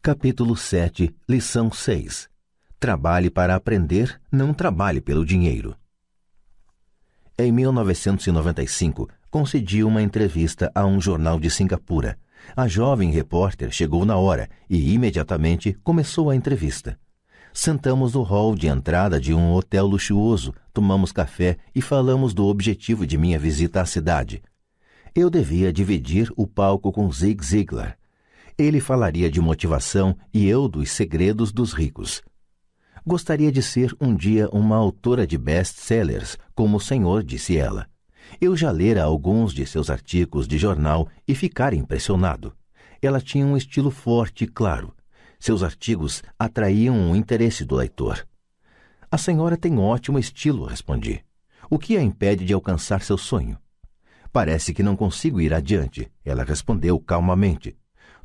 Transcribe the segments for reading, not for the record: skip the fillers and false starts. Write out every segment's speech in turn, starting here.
Capítulo 7, Lição 6. Trabalhe para aprender, não trabalhe pelo dinheiro. Em 1995, concedi uma entrevista a um jornal de Singapura. A jovem repórter chegou na hora e imediatamente começou a entrevista. Sentamos no hall de entrada de um hotel luxuoso, tomamos café e falamos do objetivo de minha visita à cidade. Eu devia dividir o palco com Zig Ziglar. Ele falaria de motivação e eu dos segredos dos ricos. Gostaria de ser um dia uma autora de best-sellers, como o senhor, disse ela. Eu já lera alguns de seus artigos de jornal e ficara impressionado. Ela tinha um estilo forte e claro. Seus artigos atraíam o interesse do leitor. A senhora tem ótimo estilo, respondi. O que a impede de alcançar seu sonho? Parece que não consigo ir adiante, ela respondeu calmamente.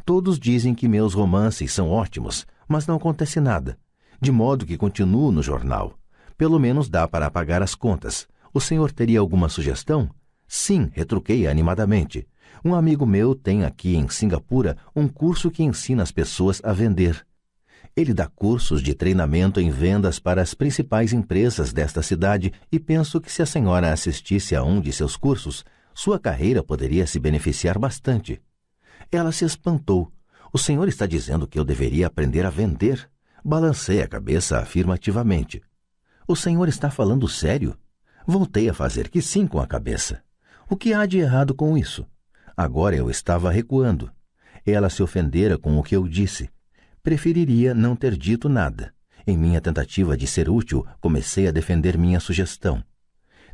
Todos dizem que meus romances são ótimos, mas não acontece nada. De modo que continuo no jornal. Pelo menos dá para pagar as contas. O senhor teria alguma sugestão? Sim, retruquei animadamente. Um amigo meu tem aqui em Singapura um curso que ensina as pessoas a vender. Ele dá cursos de treinamento em vendas para as principais empresas desta cidade e penso que se a senhora assistisse a um de seus cursos, sua carreira poderia se beneficiar bastante. Ela se espantou. O senhor está dizendo que eu deveria aprender a vender? Balancei a cabeça afirmativamente. O senhor está falando sério? Voltei a fazer que sim com a cabeça. O que há de errado com isso? Agora eu estava recuando. Ela se ofendera com o que eu disse. Preferiria não ter dito nada. Em minha tentativa de ser útil, comecei a defender minha sugestão.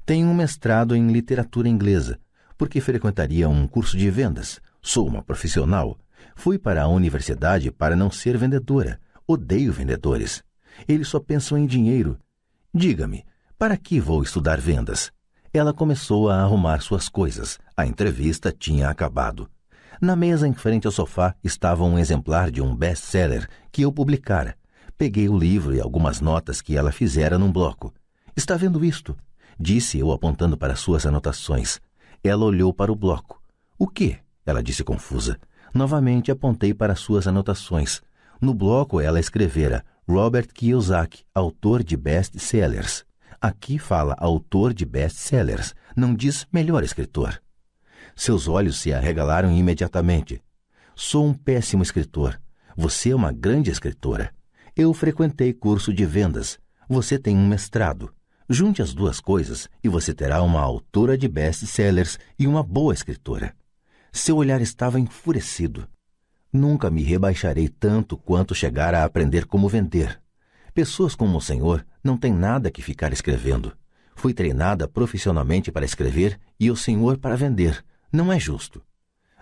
Tenho um mestrado em literatura inglesa. Por que frequentaria um curso de vendas? Sou uma profissional. Fui para a universidade para não ser vendedora. Odeio vendedores. Eles só pensam em dinheiro. Diga-me, para que vou estudar vendas? Ela começou a arrumar suas coisas. A entrevista tinha acabado. Na mesa em frente ao sofá estava um exemplar de um best-seller que eu publicara. Peguei o livro e algumas notas que ela fizera num bloco. Está vendo isto? Disse eu apontando para suas anotações. Ela olhou para o bloco. O quê? Ela disse confusa. Novamente apontei para suas anotações. No bloco ela escrevera Robert Kiyosaki, autor de best-sellers. Aqui fala autor de best-sellers, não diz melhor escritor. Seus olhos se arregalaram imediatamente. Sou um péssimo escritor. Você é uma grande escritora. Eu frequentei curso de vendas. Você tem um mestrado. Junte as duas coisas e você terá uma autora de best-sellers e uma boa escritora. Seu olhar estava enfurecido. Nunca me rebaixarei tanto quanto chegar a aprender como vender. Pessoas como o senhor não têm nada que ficar escrevendo. Fui treinada profissionalmente para escrever e o senhor para vender. Não é justo.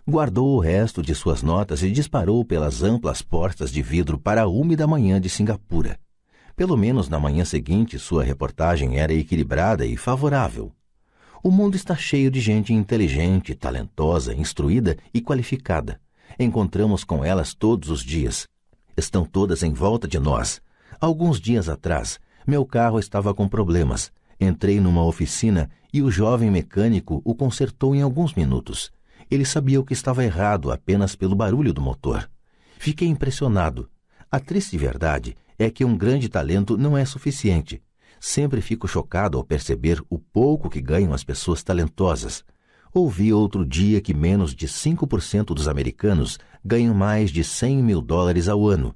Guardou o resto de suas notas e disparou pelas amplas portas de vidro para a úmida manhã de Singapura. Pelo menos na manhã seguinte sua reportagem era equilibrada e favorável. O mundo está cheio de gente inteligente, talentosa, instruída e qualificada. Encontramos com elas todos os dias. Estão todas em volta de nós. Alguns dias atrás, meu carro estava com problemas. Entrei numa oficina e o jovem mecânico o consertou em alguns minutos. Ele sabia o que estava errado apenas pelo barulho do motor. Fiquei impressionado. A triste verdade é que um grande talento não é suficiente. Sempre fico chocado ao perceber o pouco que ganham as pessoas talentosas. Ouvi outro dia que menos de 5% dos americanos ganham mais de $100 mil ao ano.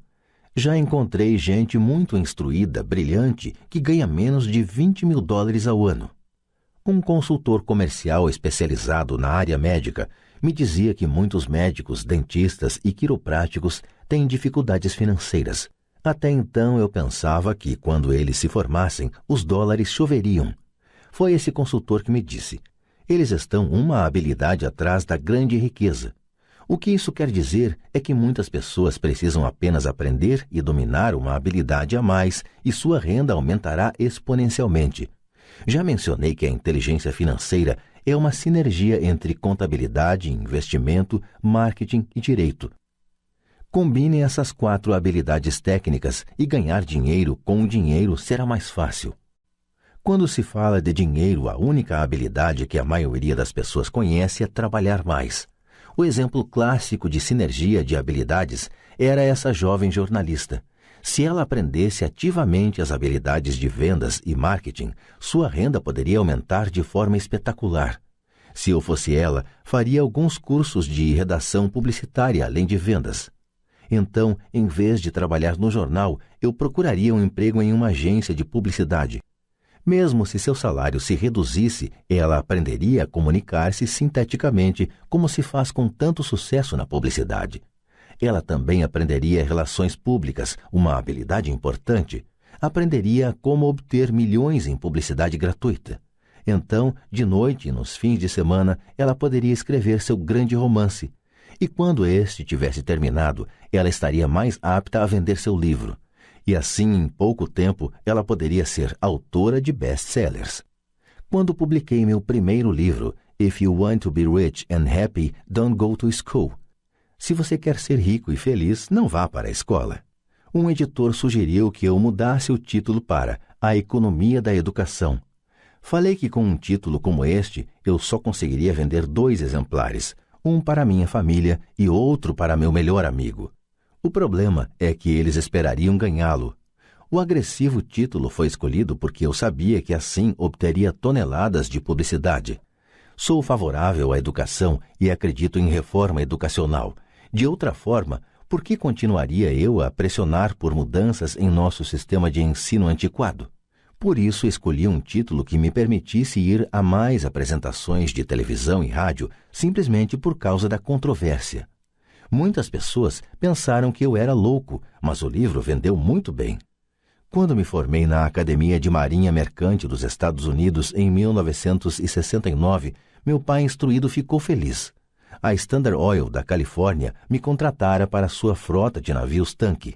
Já encontrei gente muito instruída, brilhante, que ganha menos de $20 mil ao ano. Um consultor comercial especializado na área médica me dizia que muitos médicos, dentistas e quiropráticos têm dificuldades financeiras. Até então eu pensava que, quando eles se formassem, os dólares choveriam. Foi esse consultor que me disse: eles estão uma habilidade atrás da grande riqueza. O que isso quer dizer é que muitas pessoas precisam apenas aprender e dominar uma habilidade a mais e sua renda aumentará exponencialmente. Já mencionei que a inteligência financeira é uma sinergia entre contabilidade, investimento, marketing e direito. Combine essas 4 habilidades técnicas e ganhar dinheiro com o dinheiro será mais fácil. Quando se fala de dinheiro, a única habilidade que a maioria das pessoas conhece é trabalhar mais. O exemplo clássico de sinergia de habilidades era essa jovem jornalista. Se ela aprendesse ativamente as habilidades de vendas e marketing, sua renda poderia aumentar de forma espetacular. Se eu fosse ela, faria alguns cursos de redação publicitária além de vendas. Então, em vez de trabalhar no jornal, eu procuraria um emprego em uma agência de publicidade. Mesmo se seu salário se reduzisse, ela aprenderia a comunicar-se sinteticamente, como se faz com tanto sucesso na publicidade. Ela também aprenderia relações públicas, uma habilidade importante. Aprenderia como obter milhões em publicidade gratuita. Então, de noite e nos fins de semana, ela poderia escrever seu grande romance. E quando este tivesse terminado, ela estaria mais apta a vender seu livro. E assim, em pouco tempo, ela poderia ser autora de best-sellers. Quando publiquei meu primeiro livro, If You Want to Be Rich and Happy, Don't Go to School. Se você quer ser rico e feliz, não vá para a escola. Um editor sugeriu que eu mudasse o título para A Economia da Educação. Falei que com um título como este, eu só conseguiria vender 2 exemplares, um para minha família e outro para meu melhor amigo. O problema é que eles esperariam ganhá-lo. O agressivo título foi escolhido porque eu sabia que assim obteria toneladas de publicidade. Sou favorável à educação e acredito em reforma educacional. De outra forma, por que continuaria eu a pressionar por mudanças em nosso sistema de ensino antiquado? Por isso escolhi um título que me permitisse ir a mais apresentações de televisão e rádio simplesmente por causa da controvérsia. Muitas pessoas pensaram que eu era louco, mas o livro vendeu muito bem. Quando me formei na Academia de Marinha Mercante dos Estados Unidos em 1969, meu pai instruído ficou feliz. A Standard Oil da Califórnia me contratara para sua frota de navios-tanque.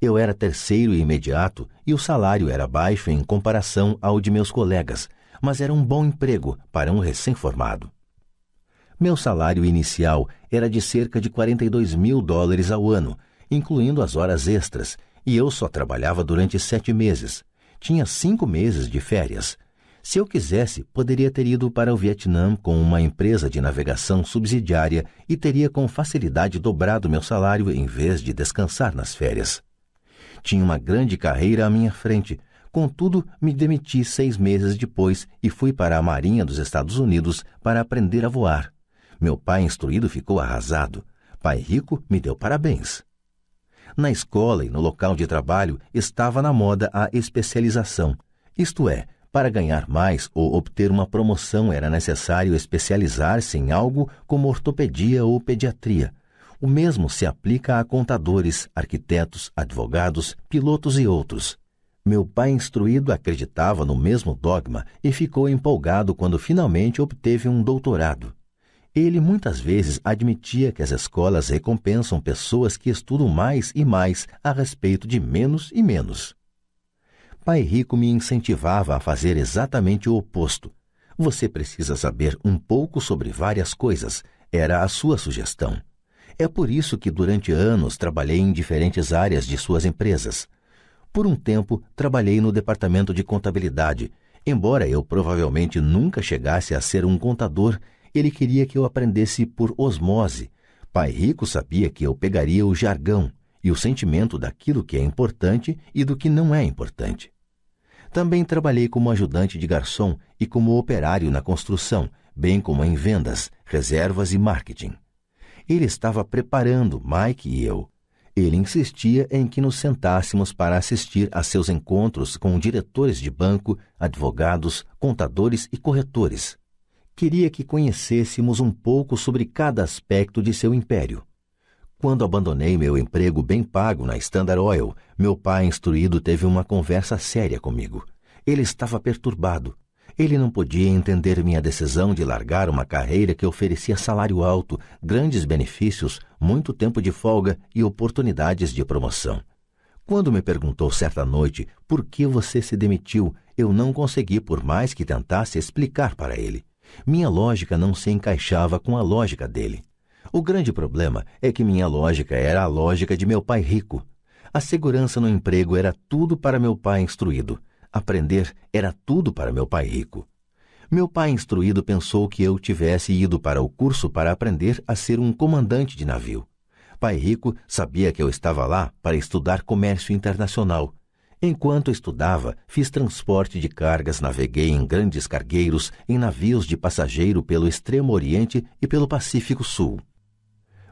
Eu era terceiro e imediato e o salário era baixo em comparação ao de meus colegas, mas era um bom emprego para um recém-formado. Meu salário inicial era de cerca de $42.000 ao ano, incluindo as horas extras, e eu só trabalhava durante 7 meses. Tinha 5 meses de férias. Se eu quisesse, poderia ter ido para o Vietnã com uma empresa de navegação subsidiária e teria com facilidade dobrado meu salário em vez de descansar nas férias. Tinha uma grande carreira à minha frente, contudo, me demiti 6 meses depois e fui para a Marinha dos Estados Unidos para aprender a voar. Meu pai instruído ficou arrasado. Pai rico me deu parabéns. Na escola e no local de trabalho estava na moda a especialização. Isto é, para ganhar mais ou obter uma promoção era necessário especializar-se em algo como ortopedia ou pediatria. O mesmo se aplica a contadores, arquitetos, advogados, pilotos e outros. Meu pai instruído acreditava no mesmo dogma e ficou empolgado quando finalmente obteve um doutorado. Ele muitas vezes admitia que as escolas recompensam pessoas que estudam mais e mais a respeito de menos e menos. Pai rico me incentivava a fazer exatamente o oposto. Você precisa saber um pouco sobre várias coisas, era a sua sugestão. É por isso que durante anos trabalhei em diferentes áreas de suas empresas. Por um tempo, trabalhei no departamento de contabilidade. Embora eu provavelmente nunca chegasse a ser um contador, ele queria que eu aprendesse por osmose. Pai rico sabia que eu pegaria o jargão e o sentimento daquilo que é importante e do que não é importante. Também trabalhei como ajudante de garçom e como operário na construção, bem como em vendas, reservas e marketing. Ele estava preparando Mike e eu. Ele insistia em que nos sentássemos para assistir a seus encontros com diretores de banco, advogados, contadores e corretores. Queria que conhecêssemos um pouco sobre cada aspecto de seu império. Quando abandonei meu emprego bem pago na Standard Oil, meu pai instruído teve uma conversa séria comigo. Ele estava perturbado. Ele não podia entender minha decisão de largar uma carreira que oferecia salário alto, grandes benefícios, muito tempo de folga e oportunidades de promoção. Quando me perguntou certa noite por que você se demitiu, eu não consegui, por mais que tentasse, explicar para ele. Minha lógica não se encaixava com a lógica dele. O grande problema é que minha lógica era a lógica de meu pai rico. A segurança no emprego era tudo para meu pai instruído. Aprender era tudo para meu pai rico. Meu pai instruído pensou que eu tivesse ido para o curso para aprender a ser um comandante de navio. Pai rico sabia que eu estava lá para estudar comércio internacional. Enquanto estudava, fiz transporte de cargas, naveguei em grandes cargueiros, em navios de passageiro pelo Extremo Oriente e pelo Pacífico Sul.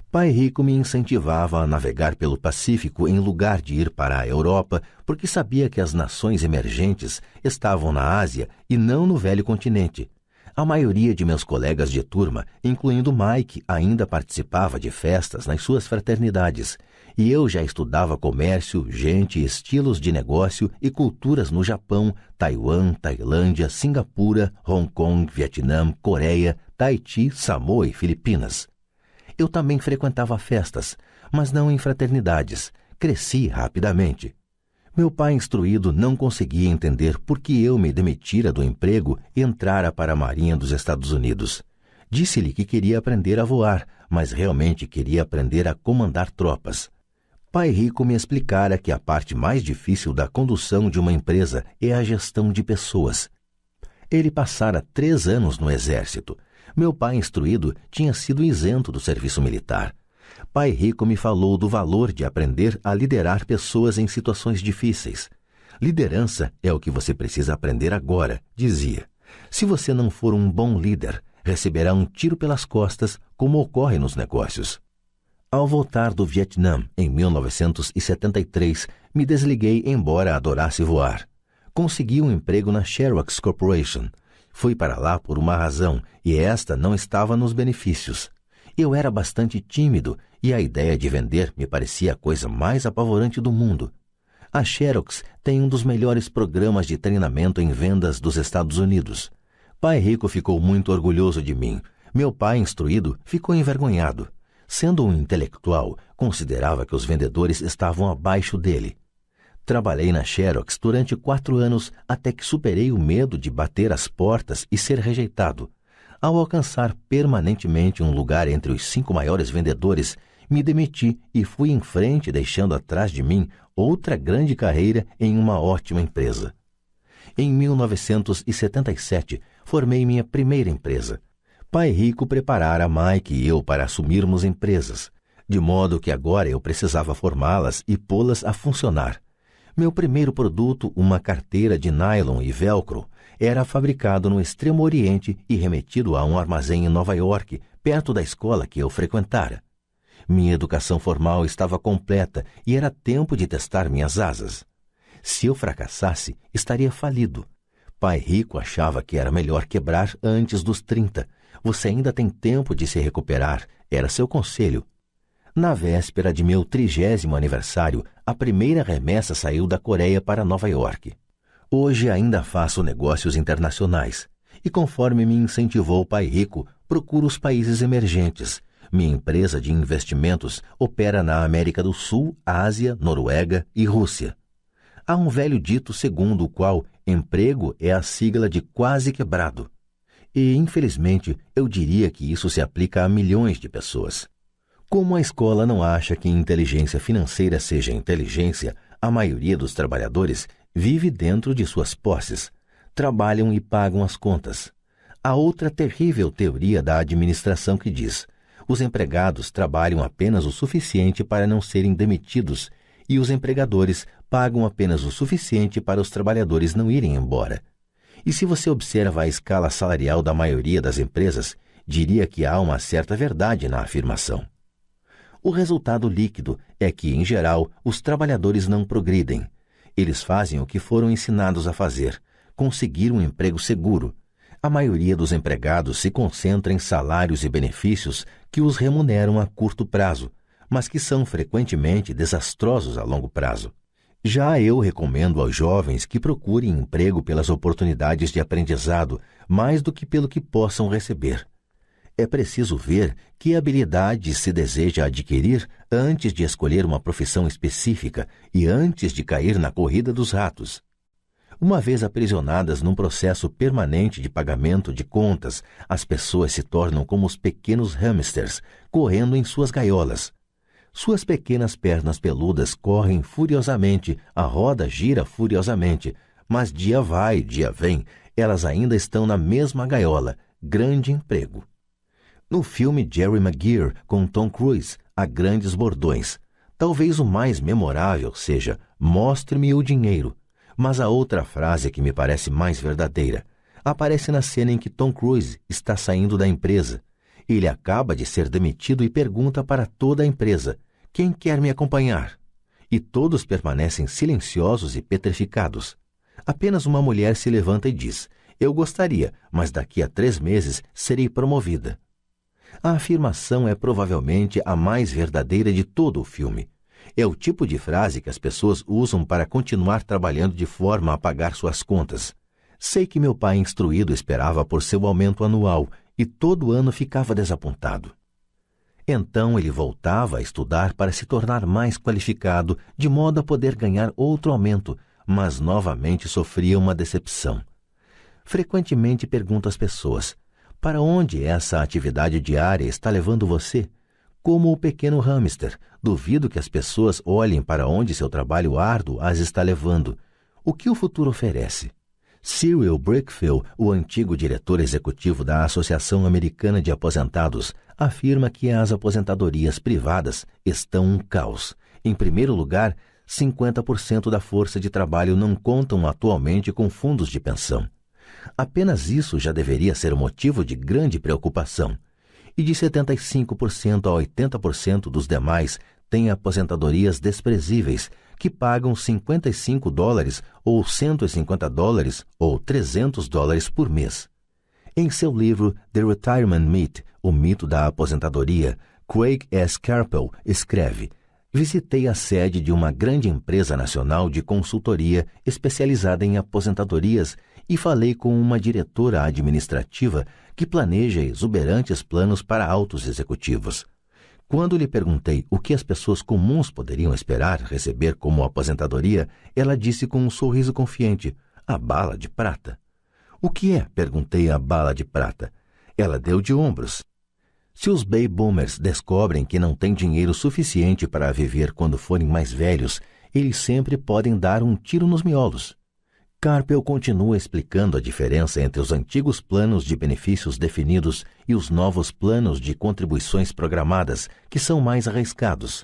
Pai rico me incentivava a navegar pelo Pacífico em lugar de ir para a Europa, porque sabia que as nações emergentes estavam na Ásia e não no velho continente. A maioria de meus colegas de turma, incluindo Mike, ainda participava de festas nas suas fraternidades, e eu já estudava comércio, gente, estilos de negócio e culturas no Japão, Taiwan, Tailândia, Singapura, Hong Kong, Vietnã, Coreia, Tahiti, Samoa e Filipinas. Eu também frequentava festas, mas não em fraternidades. Cresci rapidamente. Meu pai instruído não conseguia entender por que eu me demitira do emprego e entrara para a Marinha dos Estados Unidos. Disse-lhe que queria aprender a voar, mas realmente queria aprender a comandar tropas. Pai rico me explicara que a parte mais difícil da condução de uma empresa é a gestão de pessoas. Ele passara 3 anos no exército. Meu pai instruído tinha sido isento do serviço militar. Pai rico me falou do valor de aprender a liderar pessoas em situações difíceis. Liderança é o que você precisa aprender agora, dizia. Se você não for um bom líder, receberá um tiro pelas costas, como ocorre nos negócios. Ao voltar do Vietnã, em 1973, me desliguei embora adorasse voar. Consegui um emprego na Xerox Corporation. Fui para lá por uma razão, e esta não estava nos benefícios. Eu era bastante tímido, e a ideia de vender me parecia a coisa mais apavorante do mundo. A Xerox tem um dos melhores programas de treinamento em vendas dos Estados Unidos. Pai rico ficou muito orgulhoso de mim. Meu pai instruído ficou envergonhado. Sendo um intelectual, considerava que os vendedores estavam abaixo dele. Trabalhei na Xerox durante 4 anos até que superei o medo de bater as portas e ser rejeitado. Ao alcançar permanentemente um lugar entre os 5 maiores vendedores, me demiti e fui em frente, deixando atrás de mim outra grande carreira em uma ótima empresa. Em 1977, formei minha primeira empresa. Pai rico preparara Mike e eu para assumirmos empresas, de modo que agora eu precisava formá-las e pô-las a funcionar. Meu primeiro produto, uma carteira de nylon e velcro, era fabricado no Extremo Oriente e remetido a um armazém em Nova York, perto da escola que eu frequentara. Minha educação formal estava completa e era tempo de testar minhas asas. Se eu fracassasse, estaria falido. Pai rico achava que era melhor quebrar antes dos 30. Você ainda tem tempo de se recuperar, era seu conselho. Na véspera de meu 30º aniversário, a primeira remessa saiu da Coreia para Nova York. Hoje ainda faço negócios internacionais e, conforme me incentivou Pai rico, procuro os países emergentes. Minha empresa de investimentos opera na América do Sul, Ásia, Noruega e Rússia. Há um velho dito segundo o qual emprego é a sigla de quase quebrado. E, infelizmente, eu diria que isso se aplica a milhões de pessoas. Como a escola não acha que inteligência financeira seja inteligência, a maioria dos trabalhadores vive dentro de suas posses, trabalham e pagam as contas. Há outra terrível teoria da administração que diz: os empregados trabalham apenas o suficiente para não serem demitidos e os empregadores pagam apenas o suficiente para os trabalhadores não irem embora. E se você observa a escala salarial da maioria das empresas, diria que há uma certa verdade na afirmação. O resultado líquido é que, em geral, os trabalhadores não progridem. Eles fazem o que foram ensinados a fazer, conseguir um emprego seguro. A maioria dos empregados se concentra em salários e benefícios que os remuneram a curto prazo, mas que são frequentemente desastrosos a longo prazo. Já eu recomendo aos jovens que procurem emprego pelas oportunidades de aprendizado mais do que pelo que possam receber. É preciso ver que habilidades se deseja adquirir antes de escolher uma profissão específica e antes de cair na corrida dos ratos. Uma vez aprisionadas num processo permanente de pagamento de contas, as pessoas se tornam como os pequenos hamsters, correndo em suas gaiolas. Suas pequenas pernas peludas correm furiosamente, a roda gira furiosamente, mas dia vai, dia vem, Elas ainda estão na mesma gaiola, grande emprego. No filme Jerry Maguire, com Tom Cruise, há grandes bordões. Talvez o mais memorável seja "Mostre-me o dinheiro", mas a outra frase que me parece mais verdadeira aparece na cena em que Tom Cruise está saindo da empresa. Ele acaba de ser demitido e pergunta para toda a empresa: "Quem quer me acompanhar?" E todos permanecem silenciosos e petrificados. Apenas uma mulher se levanta e diz: "Eu gostaria, mas daqui a 3 meses serei promovida." A afirmação é provavelmente a mais verdadeira de todo o filme. É o tipo de frase que as pessoas usam para continuar trabalhando de forma a pagar suas contas. Sei que meu pai instruído esperava por seu aumento anual e todo ano ficava desapontado. Então ele voltava a estudar para se tornar mais qualificado, de modo a poder ganhar outro aumento, mas novamente sofria uma decepção. Frequentemente pergunto às pessoas: "Para onde essa atividade diária está levando você?" Como o pequeno hamster, duvido que as pessoas olhem para onde seu trabalho árduo as está levando. O que o futuro oferece? Cyril Brickfield, o antigo diretor executivo da Associação Americana de Aposentados, afirma que as aposentadorias privadas estão um caos. Em primeiro lugar, 50% da força de trabalho não contam atualmente com fundos de pensão. Apenas isso já deveria ser motivo de grande preocupação. E de 75% a 80% dos demais têm aposentadorias desprezíveis, que pagam $55 ou $150 ou $300 por mês. Em seu livro The Retirement Myth, o mito da aposentadoria, Craig S. Carpel escreve: "Visitei a sede de uma grande empresa nacional de consultoria especializada em aposentadorias e falei com uma diretora administrativa que planeja exuberantes planos para altos executivos. Quando lhe perguntei o que as pessoas comuns poderiam esperar receber como aposentadoria, ela disse com um sorriso confiante: 'A bala de prata.' 'O que é?' perguntei a bala de prata. Ela deu de ombros. Se os baby boomers descobrem que não têm dinheiro suficiente para viver quando forem mais velhos, eles sempre podem dar um tiro nos miolos." Carpel continua explicando a diferença entre os antigos planos de benefícios definidos e os novos planos de contribuições programadas, que são mais arriscados.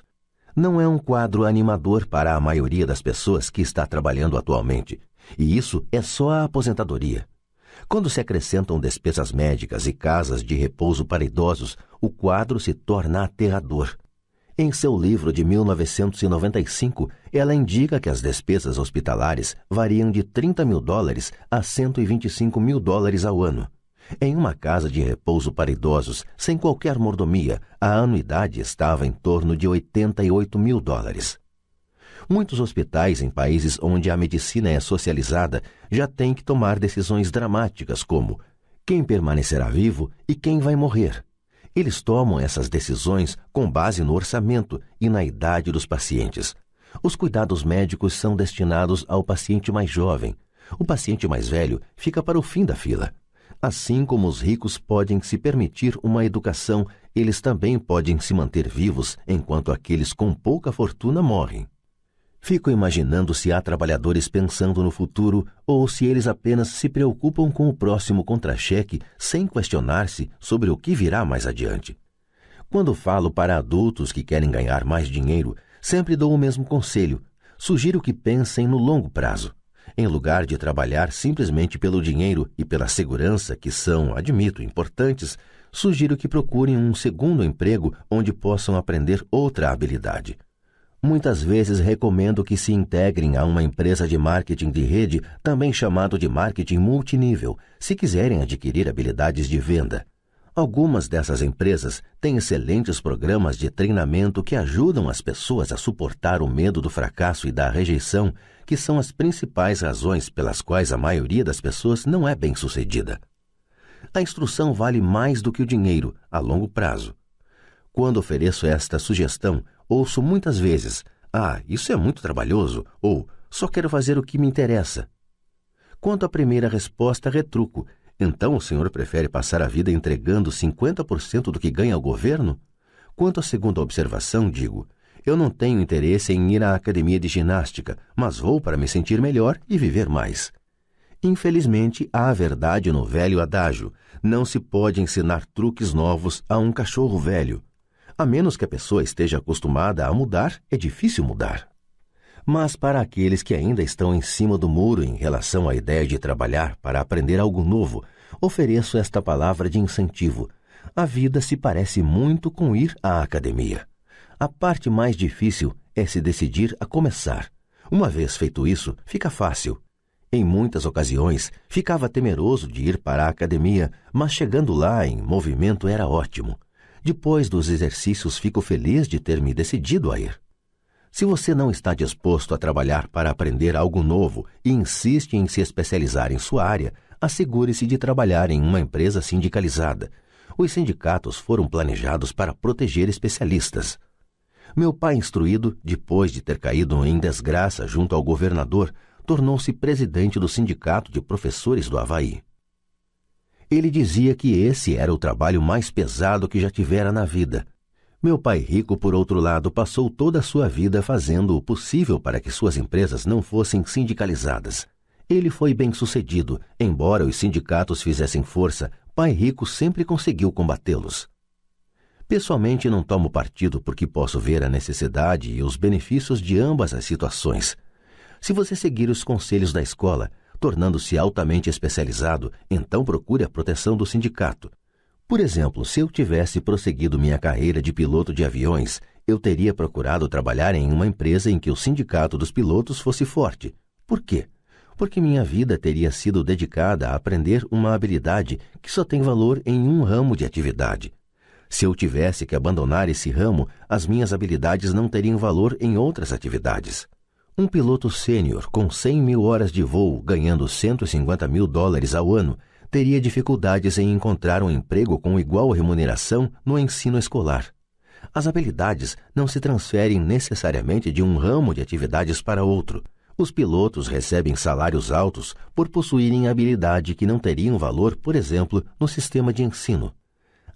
Não é um quadro animador para a maioria das pessoas que está trabalhando atualmente, e isso é só a aposentadoria. Quando se acrescentam despesas médicas e casas de repouso para idosos, o quadro se torna aterrador. Em seu livro de 1995, ela indica que as despesas hospitalares variam de $30 mil a $125 mil ao ano. Em uma casa de repouso para idosos, sem qualquer mordomia, a anuidade estava em torno de $88 mil. Muitos hospitais em países onde a medicina é socializada já têm que tomar decisões dramáticas como quem permanecerá vivo e quem vai morrer. Eles tomam essas decisões com base no orçamento e na idade dos pacientes. Os cuidados médicos são destinados ao paciente mais jovem. O paciente mais velho fica para o fim da fila. Assim como os ricos podem se permitir uma educação, eles também podem se manter vivos enquanto aqueles com pouca fortuna morrem. Fico imaginando se há trabalhadores pensando no futuro ou se eles apenas se preocupam com o próximo contra-cheque sem questionar-se sobre o que virá mais adiante. Quando falo para adultos que querem ganhar mais dinheiro, sempre dou o mesmo conselho. Sugiro que pensem no longo prazo. Em lugar de trabalhar simplesmente pelo dinheiro e pela segurança, que são, admito, importantes, sugiro que procurem um segundo emprego onde possam aprender outra habilidade. Muitas vezes recomendo que se integrem a uma empresa de marketing de rede, também chamado de marketing multinível, se quiserem adquirir habilidades de venda. Algumas dessas empresas têm excelentes programas de treinamento que ajudam as pessoas a suportar o medo do fracasso e da rejeição, que são as principais razões pelas quais a maioria das pessoas não é bem-sucedida. A instrução vale mais do que o dinheiro, a longo prazo. Quando ofereço esta sugestão, ouço muitas vezes: isso é muito trabalhoso, ou só quero fazer o que me interessa. Quanto à primeira resposta, retruco: então o senhor prefere passar a vida entregando 50% do que ganha ao governo? Quanto à segunda observação, digo: eu não tenho interesse em ir à academia de ginástica, mas vou para me sentir melhor e viver mais. Infelizmente, há verdade no velho adágio: não se pode ensinar truques novos a um cachorro velho. A menos que a pessoa esteja acostumada a mudar, é difícil mudar. Mas para aqueles que ainda estão em cima do muro em relação à ideia de trabalhar para aprender algo novo, ofereço esta palavra de incentivo. A vida se parece muito com ir à academia. A parte mais difícil é se decidir a começar. Uma vez feito isso, fica fácil. Em muitas ocasiões, ficava temeroso de ir para a academia, mas chegando lá em movimento era ótimo. Depois dos exercícios, fico feliz de ter me decidido a ir. Se você não está disposto a trabalhar para aprender algo novo e insiste em se especializar em sua área, assegure-se de trabalhar em uma empresa sindicalizada. Os sindicatos foram planejados para proteger especialistas. Meu pai instruído, depois de ter caído em desgraça junto ao governador, tornou-se presidente do Sindicato de Professores do Havaí. Ele dizia que esse era o trabalho mais pesado que já tivera na vida. Meu pai rico, por outro lado, passou toda a sua vida fazendo o possível para que suas empresas não fossem sindicalizadas. Ele foi bem-sucedido, embora os sindicatos fizessem força, pai rico sempre conseguiu combatê-los. Pessoalmente não tomo partido porque posso ver a necessidade e os benefícios de ambas as situações. Se você seguir os conselhos da escola, tornando-se altamente especializado, então procure a proteção do sindicato. Por exemplo, se eu tivesse prosseguido minha carreira de piloto de aviões, eu teria procurado trabalhar em uma empresa em que o sindicato dos pilotos fosse forte. Por quê? Porque minha vida teria sido dedicada a aprender uma habilidade que só tem valor em um ramo de atividade. Se eu tivesse que abandonar esse ramo, as minhas habilidades não teriam valor em outras atividades. Um piloto sênior com 100 mil horas de voo, ganhando $150.000 ao ano, teria dificuldades em encontrar um emprego com igual remuneração no ensino escolar. As habilidades não se transferem necessariamente de um ramo de atividades para outro. Os pilotos recebem salários altos por possuírem habilidade que não teriam valor, por exemplo, no sistema de ensino.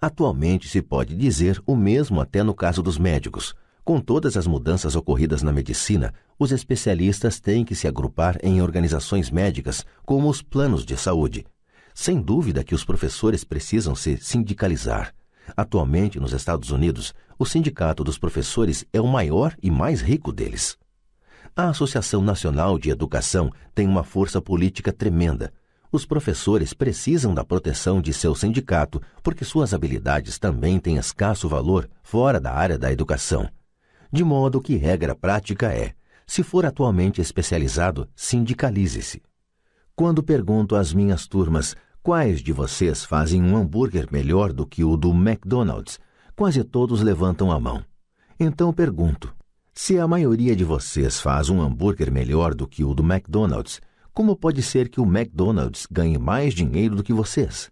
Atualmente se pode dizer o mesmo até no caso dos médicos. Com todas as mudanças ocorridas na medicina, os especialistas têm que se agrupar em organizações médicas, como os planos de saúde. Sem dúvida que os professores precisam se sindicalizar. Atualmente, nos Estados Unidos, o Sindicato dos Professores é o maior e mais rico deles. A Associação Nacional de Educação tem uma força política tremenda. Os professores precisam da proteção de seu sindicato porque suas habilidades também têm escasso valor fora da área da educação. De modo que regra prática é: se for atualmente especializado, sindicalize-se. Quando pergunto às minhas turmas quais de vocês fazem um hambúrguer melhor do que o do McDonald's, quase todos levantam a mão. Então pergunto: se a maioria de vocês faz um hambúrguer melhor do que o do McDonald's, como pode ser que o McDonald's ganhe mais dinheiro do que vocês?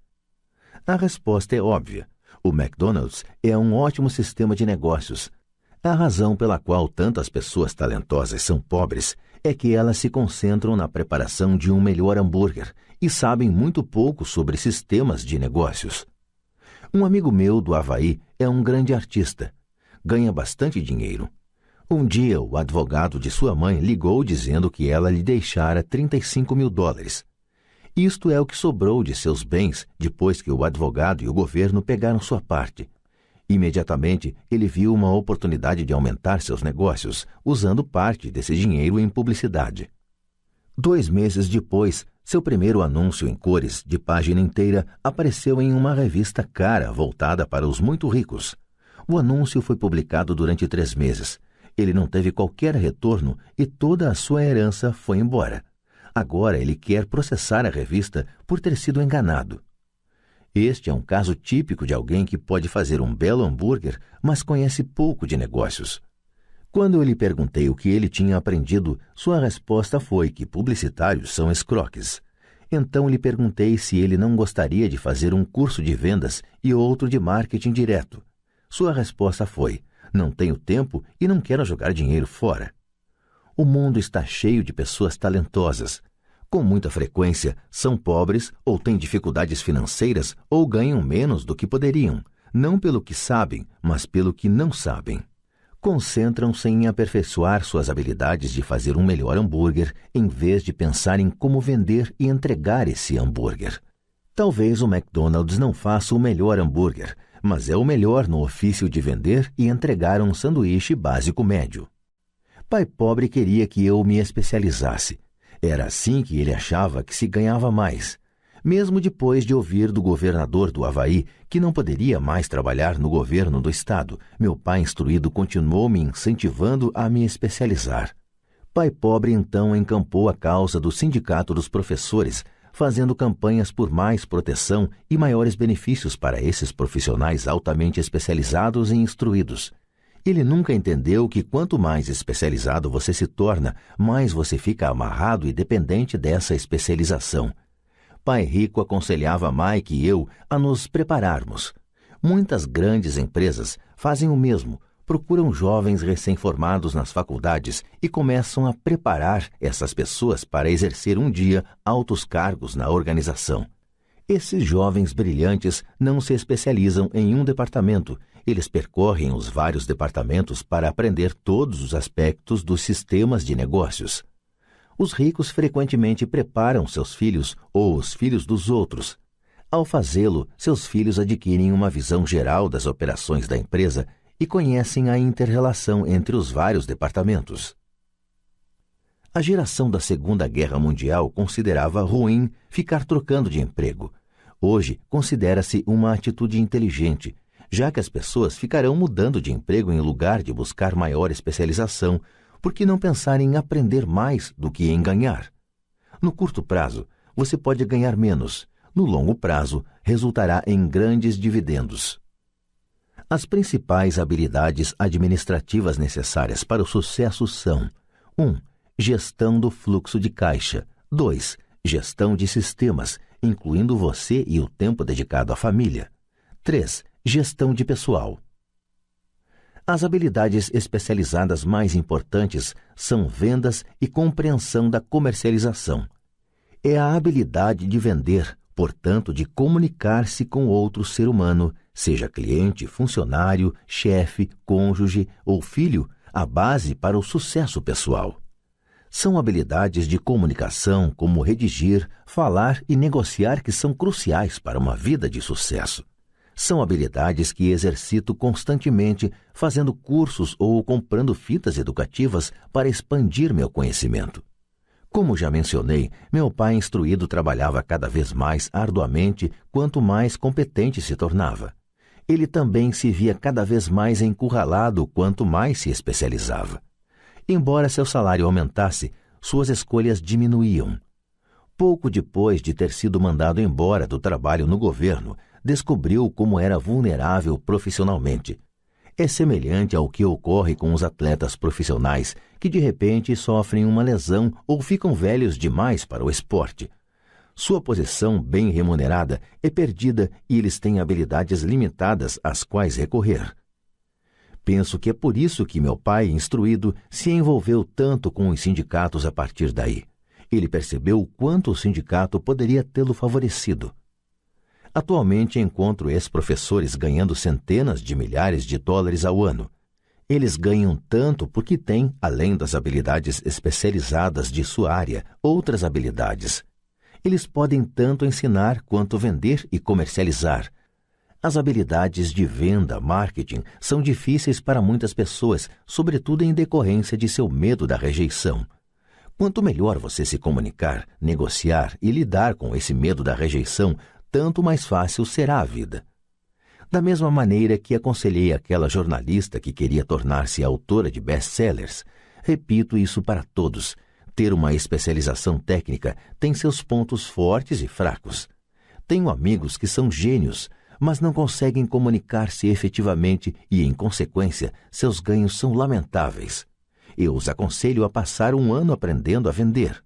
A resposta é óbvia. O McDonald's é um ótimo sistema de negócios. A razão pela qual tantas pessoas talentosas são pobres é que elas se concentram na preparação de um melhor hambúrguer e sabem muito pouco sobre sistemas de negócios. Um amigo meu do Havaí é um grande artista. Ganha bastante dinheiro. Um dia, o advogado de sua mãe ligou dizendo que ela lhe deixara $35.000. Isto é o que sobrou de seus bens depois que o advogado e o governo pegaram sua parte. Imediatamente, ele viu uma oportunidade de aumentar seus negócios, usando parte desse dinheiro em publicidade. 2 meses depois, seu primeiro anúncio em cores, de página inteira, apareceu em uma revista cara voltada para os muito ricos. O anúncio foi publicado durante 3 meses. Ele não teve qualquer retorno e toda a sua herança foi embora. Agora ele quer processar a revista por ter sido enganado. Este é um caso típico de alguém que pode fazer um belo hambúrguer, mas conhece pouco de negócios. Quando eu lhe perguntei o que ele tinha aprendido, sua resposta foi que publicitários são escroques. Então lhe perguntei se ele não gostaria de fazer um curso de vendas e outro de marketing direto. Sua resposta foi: não tenho tempo e não quero jogar dinheiro fora. O mundo está cheio de pessoas talentosas. Com muita frequência, são pobres ou têm dificuldades financeiras ou ganham menos do que poderiam, não pelo que sabem, mas pelo que não sabem. concentram-se em aperfeiçoar suas habilidades de fazer um melhor hambúrguer, em vez de pensar em como vender e entregar esse hambúrguer. Talvez o McDonald's não faça o melhor hambúrguer, mas é o melhor no ofício de vender e entregar um sanduíche básico médio. Pai pobre queria que eu me especializasse. Era assim que ele achava que se ganhava mais. Mesmo depois de ouvir do governador do Havaí que não poderia mais trabalhar no governo do estado, meu pai instruído continuou me incentivando a me especializar. Pai pobre então encampou a causa do Sindicato dos Professores, fazendo campanhas por mais proteção e maiores benefícios para esses profissionais altamente especializados e instruídos. Ele nunca entendeu que quanto mais especializado você se torna, mais você fica amarrado e dependente dessa especialização. Pai Rico aconselhava Mike e eu a nos prepararmos. Muitas grandes empresas fazem o mesmo, procuram jovens recém-formados nas faculdades e começam a preparar essas pessoas para exercer um dia altos cargos na organização. Esses jovens brilhantes não se especializam em um departamento, eles percorrem os vários departamentos para aprender todos os aspectos dos sistemas de negócios. Os ricos frequentemente preparam seus filhos ou os filhos dos outros. Ao fazê-lo, seus filhos adquirem uma visão geral das operações da empresa e conhecem a inter-relação entre os vários departamentos. A geração da Segunda Guerra Mundial considerava ruim ficar trocando de emprego. Hoje, considera-se uma atitude inteligente, já que as pessoas ficarão mudando de emprego em lugar de buscar maior especialização, por que não pensar em aprender mais do que em ganhar? No curto prazo, você pode ganhar menos. No longo prazo, resultará em grandes dividendos. As principais habilidades administrativas necessárias para o sucesso são: 1. Gestão do fluxo de caixa. 2. Gestão de sistemas, incluindo você e o tempo dedicado à família. 3. Gestão de pessoal. As habilidades especializadas mais importantes são vendas e compreensão da comercialização. É a habilidade de vender, portanto, de comunicar-se com outro ser humano, seja cliente, funcionário, chefe, cônjuge ou filho, a base para o sucesso pessoal. São habilidades de comunicação como redigir, falar e negociar que são cruciais para uma vida de sucesso. São habilidades que exercito constantemente, fazendo cursos ou comprando fitas educativas para expandir meu conhecimento. Como já mencionei, meu pai instruído trabalhava cada vez mais arduamente quanto mais competente se tornava. Ele também se via cada vez mais encurralado quanto mais se especializava. Embora seu salário aumentasse, suas escolhas diminuíam. Pouco depois de ter sido mandado embora do trabalho no governo, descobriu como era vulnerável profissionalmente. É semelhante ao que ocorre com os atletas profissionais que de repente sofrem uma lesão ou ficam velhos demais para o esporte. Sua posição bem remunerada é perdida e eles têm habilidades limitadas às quais recorrer. Penso que é por isso que meu pai, instruído, se envolveu tanto com os sindicatos a partir daí. Ele percebeu o quanto o sindicato poderia tê-lo favorecido. Atualmente encontro ex-professores ganhando centenas de milhares de dólares ao ano. Eles ganham tanto porque têm, além das habilidades especializadas de sua área, outras habilidades. Eles podem tanto ensinar quanto vender e comercializar. As habilidades de venda, marketing, são difíceis para muitas pessoas, sobretudo em decorrência de seu medo da rejeição. Quanto melhor você se comunicar, negociar e lidar com esse medo da rejeição, tanto mais fácil será a vida. Da mesma maneira que aconselhei aquela jornalista que queria tornar-se autora de best-sellers, repito isso para todos. Ter uma especialização técnica tem seus pontos fortes e fracos. Tenho amigos que são gênios, mas não conseguem comunicar-se efetivamente e, em consequência, seus ganhos são lamentáveis. Eu os aconselho a passar um ano aprendendo a vender.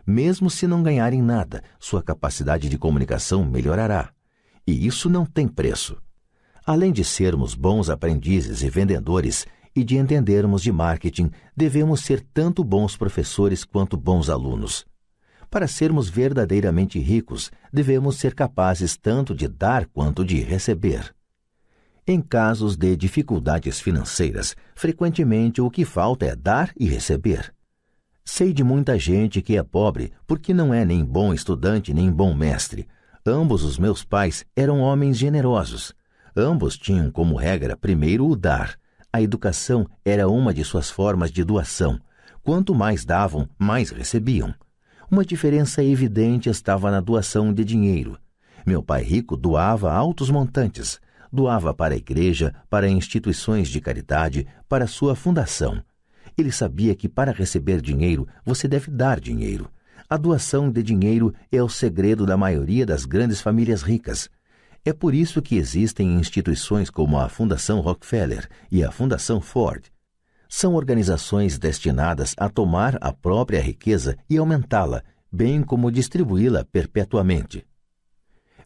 Mesmo se não ganharem nada, sua capacidade de comunicação melhorará. E isso não tem preço. Além de sermos bons aprendizes e vendedores e de entendermos de marketing, devemos ser tanto bons professores quanto bons alunos. Para sermos verdadeiramente ricos, devemos ser capazes tanto de dar quanto de receber. Em casos de dificuldades financeiras, frequentemente o que falta é dar e receber. Sei de muita gente que é pobre porque não é nem bom estudante nem bom mestre. Ambos os meus pais eram homens generosos. Ambos tinham como regra primeiro o dar. A educação era uma de suas formas de doação. Quanto mais davam, mais recebiam. Uma diferença evidente estava na doação de dinheiro. Meu pai rico doava altos montantes. Doava para a igreja, para instituições de caridade, para sua fundação. Ele sabia que para receber dinheiro, você deve dar dinheiro. A doação de dinheiro é o segredo da maioria das grandes famílias ricas. É por isso que existem instituições como a Fundação Rockefeller e a Fundação Ford. São organizações destinadas a tomar a própria riqueza e aumentá-la, bem como distribuí-la perpetuamente.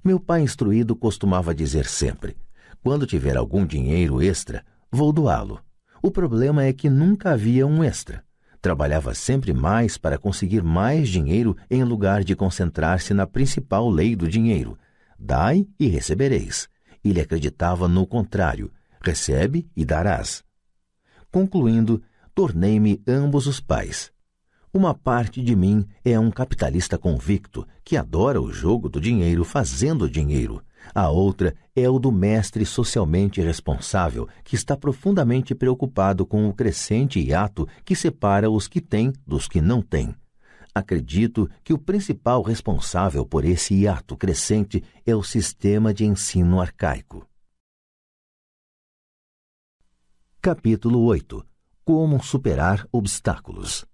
Meu pai instruído costumava dizer sempre: quando tiver algum dinheiro extra, vou doá-lo. O problema é que nunca havia um extra. Trabalhava sempre mais para conseguir mais dinheiro em lugar de concentrar-se na principal lei do dinheiro: dai e recebereis. Ele acreditava no contrário: recebe e darás. Concluindo, tornei-me ambos os pais. Uma parte de mim é um capitalista convicto que adora o jogo do dinheiro fazendo dinheiro. A outra é o do mestre socialmente responsável que está profundamente preocupado com o crescente hiato que separa os que têm dos que não têm. Acredito que o principal responsável por esse hiato crescente é o sistema de ensino arcaico. Capítulo 8. Como superar obstáculos.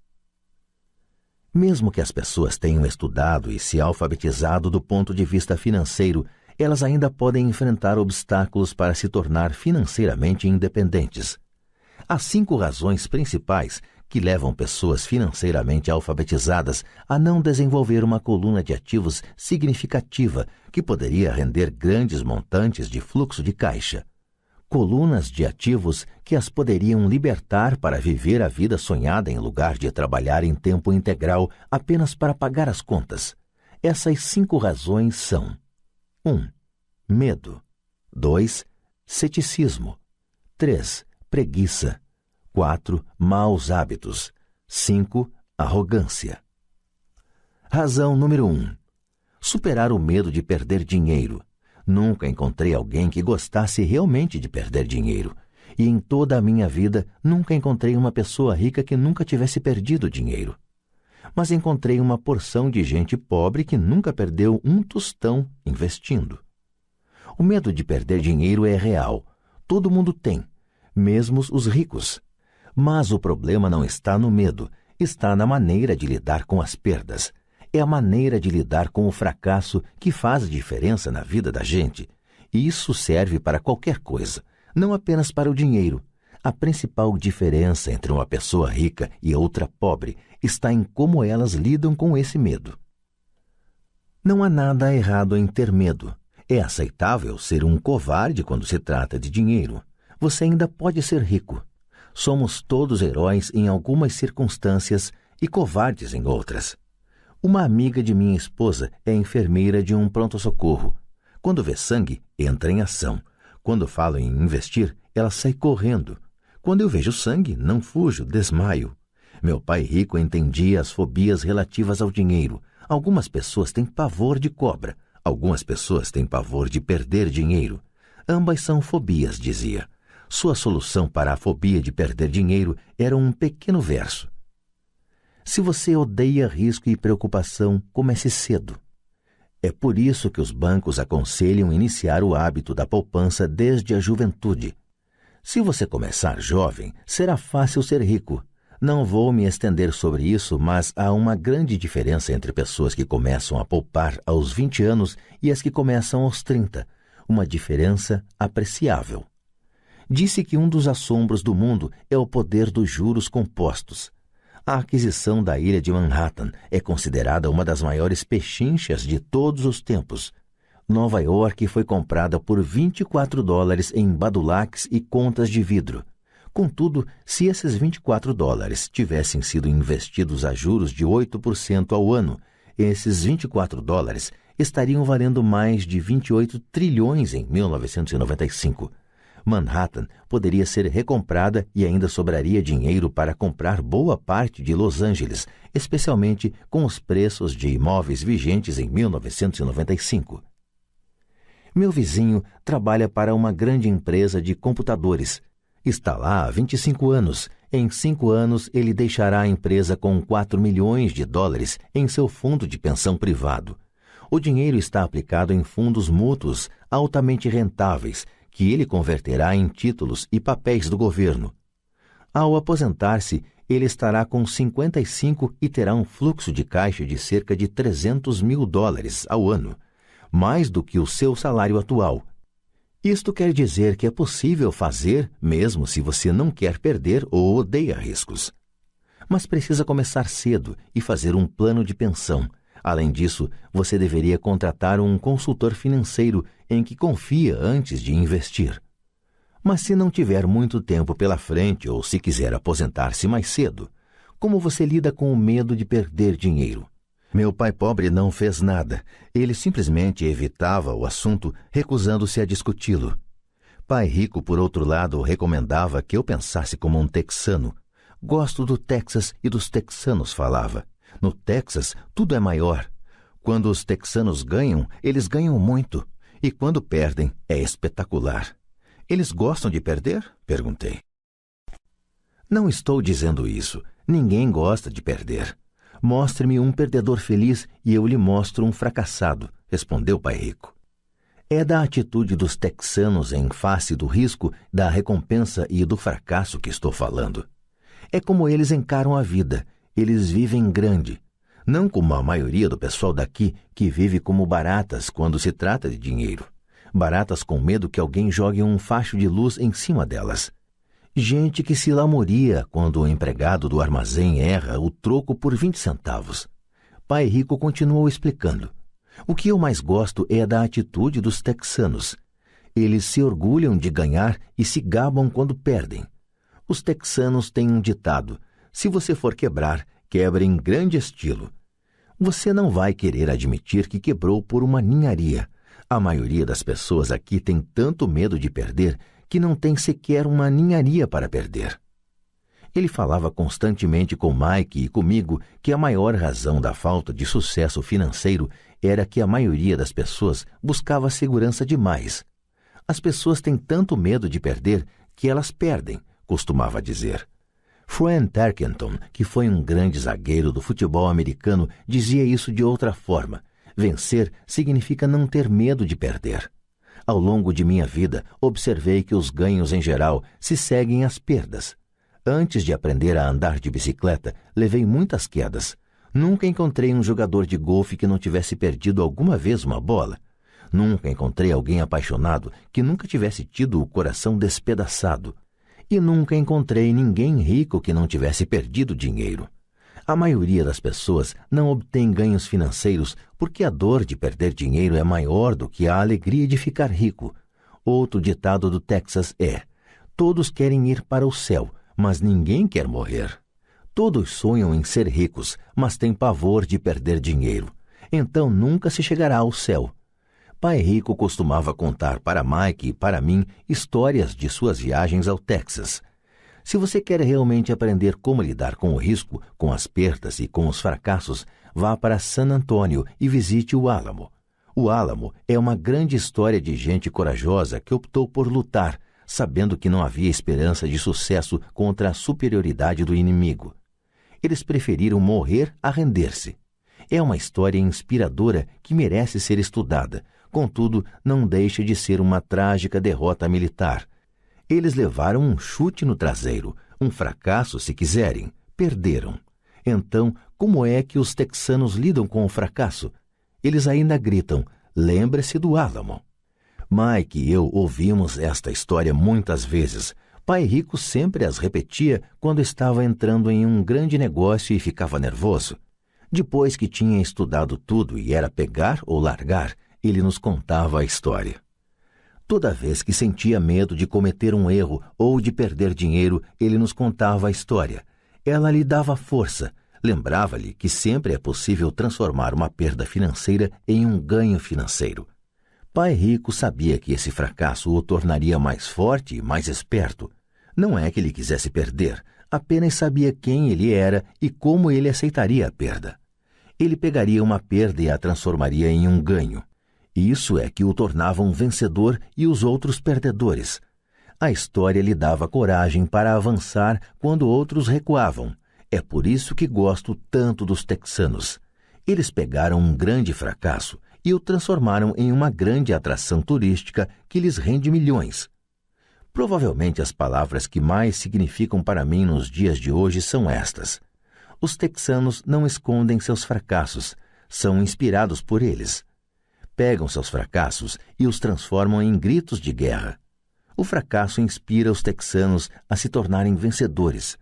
Mesmo que as pessoas tenham estudado e se alfabetizado do ponto de vista financeiro, elas ainda podem enfrentar obstáculos para se tornar financeiramente independentes. Há 5 razões principais que levam pessoas financeiramente alfabetizadas a não desenvolver uma coluna de ativos significativa que poderia render grandes montantes de fluxo de caixa. Colunas de ativos que as poderiam libertar para viver a vida sonhada em lugar de trabalhar em tempo integral apenas para pagar as contas. Essas 5 razões são: 1. Medo. 2. Ceticismo. 3. Preguiça. 4. Maus hábitos. 5. Arrogância. Razão número 1. Superar o medo de perder dinheiro. Nunca encontrei alguém que gostasse realmente de perder dinheiro. E em toda a minha vida, nunca encontrei uma pessoa rica que nunca tivesse perdido dinheiro. Mas encontrei uma porção de gente pobre que nunca perdeu um tostão investindo. O medo de perder dinheiro é real. Todo mundo tem, mesmo os ricos. Mas o problema não está no medo, está na maneira de lidar com as perdas. É a maneira de lidar com o fracasso que faz diferença na vida da gente. E isso serve para qualquer coisa, não apenas para o dinheiro. A principal diferença entre uma pessoa rica e outra pobre está em como elas lidam com esse medo. Não há nada errado em ter medo. É aceitável ser um covarde quando se trata de dinheiro. Você ainda pode ser rico. Somos todos heróis em algumas circunstâncias e covardes em outras. Uma amiga de minha esposa é enfermeira de um pronto-socorro. Quando vê sangue, entra em ação. Quando falo em investir, ela sai correndo. Quando eu vejo sangue, não fujo, desmaio. Meu pai rico entendia as fobias relativas ao dinheiro. Algumas pessoas têm pavor de cobra. Algumas pessoas têm pavor de perder dinheiro. Ambas são fobias, dizia. Sua solução para a fobia de perder dinheiro era um pequeno verso. Se você odeia risco e preocupação, comece cedo. É por isso que os bancos aconselham iniciar o hábito da poupança desde a juventude. Se você começar jovem, será fácil ser rico. Não vou me estender sobre isso, mas há uma grande diferença entre pessoas que começam a poupar aos 20 anos e as que começam aos 30. Uma diferença apreciável. Disse que um dos assombros do mundo é o poder dos juros compostos. A aquisição da ilha de Manhattan é considerada uma das maiores pechinchas de todos os tempos. Nova York foi comprada por $24 em badulaques e contas de vidro. Contudo, se esses $24 tivessem sido investidos a juros de 8% ao ano, esses $24 estariam valendo mais de 28 trilhões em 1995. Manhattan poderia ser recomprada e ainda sobraria dinheiro para comprar boa parte de Los Angeles, especialmente com os preços de imóveis vigentes em 1995. Meu vizinho trabalha para uma grande empresa de computadores. Está lá há 25 anos. Em 5 anos, ele deixará a empresa com $4 milhões em seu fundo de pensão privado. O dinheiro está aplicado em fundos mútuos altamente rentáveis, que ele converterá em títulos e papéis do governo. Ao aposentar-se, ele estará com 55 e terá um fluxo de caixa de cerca de $300 mil ao ano, mais do que o seu salário atual. Isto quer dizer que é possível fazer, mesmo se você não quer perder ou odeia riscos. Mas precisa começar cedo e fazer um plano de pensão. Além disso, você deveria contratar um consultor financeiro em que confia antes de investir. Mas se não tiver muito tempo pela frente ou se quiser aposentar-se mais cedo, como você lida com o medo de perder dinheiro? Meu pai pobre não fez nada. Ele simplesmente evitava o assunto, recusando-se a discuti-lo. Pai rico, por outro lado, recomendava que eu pensasse como um texano. Gosto do Texas e dos texanos, falava. No Texas, tudo é maior. Quando os texanos ganham, eles ganham muito. E quando perdem, é espetacular. Eles gostam de perder? Perguntei. Não estou dizendo isso. Ninguém gosta de perder. Mostre-me um perdedor feliz e eu lhe mostro um fracassado, respondeu Pai Rico. É da atitude dos texanos em face do risco, da recompensa e do fracasso que estou falando. É como eles encaram a vida. Eles vivem grande. Não como a maioria do pessoal daqui, que vive como baratas quando se trata de dinheiro. Baratas com medo que alguém jogue um facho de luz em cima delas. Gente que se lamoria quando o empregado do armazém erra o troco por 20 centavos. Pai Rico continuou explicando. O que eu mais gosto é da atitude dos texanos. Eles se orgulham de ganhar e se gabam quando perdem. Os texanos têm um ditado: se você for quebrar, quebre em grande estilo. Você não vai querer admitir que quebrou por uma ninharia. A maioria das pessoas aqui tem tanto medo de perder que não tem sequer uma ninharia para perder. Ele falava constantemente com Mike e comigo que a maior razão da falta de sucesso financeiro era que a maioria das pessoas buscava segurança demais. As pessoas têm tanto medo de perder que elas perdem, costumava dizer. Fran Tarkenton, que foi um grande zagueiro do futebol americano, dizia isso de outra forma. Vencer significa não ter medo de perder. Ao longo de minha vida, observei que os ganhos em geral se seguem às perdas. Antes de aprender a andar de bicicleta, levei muitas quedas. Nunca encontrei um jogador de golfe que não tivesse perdido alguma vez uma bola. Nunca encontrei alguém apaixonado que nunca tivesse tido o coração despedaçado. E nunca encontrei ninguém rico que não tivesse perdido dinheiro. A maioria das pessoas não obtém ganhos financeiros porque a dor de perder dinheiro é maior do que a alegria de ficar rico. Outro ditado do Texas é: todos querem ir para o céu, mas ninguém quer morrer. Todos sonham em ser ricos, mas têm pavor de perder dinheiro. Então nunca se chegará ao céu. Pai Rico costumava contar para Mike e para mim histórias de suas viagens ao Texas. Se você quer realmente aprender como lidar com o risco, com as perdas e com os fracassos, vá para San Antônio e visite o Álamo. O Álamo é uma grande história de gente corajosa que optou por lutar, sabendo que não havia esperança de sucesso contra a superioridade do inimigo. Eles preferiram morrer a render-se. É uma história inspiradora que merece ser estudada, contudo, não deixa de ser uma trágica derrota militar. Eles levaram um chute no traseiro, um fracasso se quiserem, perderam. Então, como é que os texanos lidam com o fracasso? Eles ainda gritam: lembre-se do Álamo. Mike e eu ouvimos esta história muitas vezes. Pai Rico sempre as repetia quando estava entrando em um grande negócio e ficava nervoso. Depois que tinha estudado tudo e era pegar ou largar, ele nos contava a história. Toda vez que sentia medo de cometer um erro ou de perder dinheiro, ele nos contava a história. Ela lhe dava força, lembrava-lhe que sempre é possível transformar uma perda financeira em um ganho financeiro. Pai Rico sabia que esse fracasso o tornaria mais forte e mais esperto. Não é que ele quisesse perder, apenas sabia quem ele era e como ele aceitaria a perda. Ele pegaria uma perda e a transformaria em um ganho. Isso é que o tornava um vencedor e os outros perdedores. A história lhe dava coragem para avançar quando outros recuavam. É por isso que gosto tanto dos texanos. Eles pegaram um grande fracasso e o transformaram em uma grande atração turística que lhes rende milhões. Provavelmente as palavras que mais significam para mim nos dias de hoje são estas. Os texanos não escondem seus fracassos, são inspirados por eles. Pegam seus fracassos e os transformam em gritos de guerra. O fracasso inspira os texanos a se tornarem vencedores.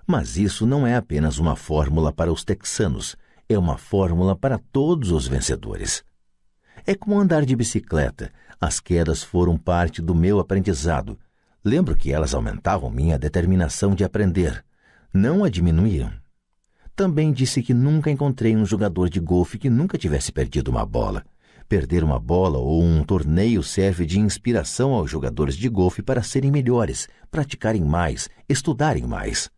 Mas isso não é apenas uma fórmula para os texanos, é uma fórmula para todos os vencedores. É como andar de bicicleta. As quedas foram parte do meu aprendizado. Lembro que elas aumentavam minha determinação de aprender. Não a diminuíam. Também disse que nunca encontrei um jogador de golfe que nunca tivesse perdido uma bola. Perder uma bola ou um torneio serve de inspiração aos jogadores de golfe para serem melhores, praticarem mais, estudarem mais.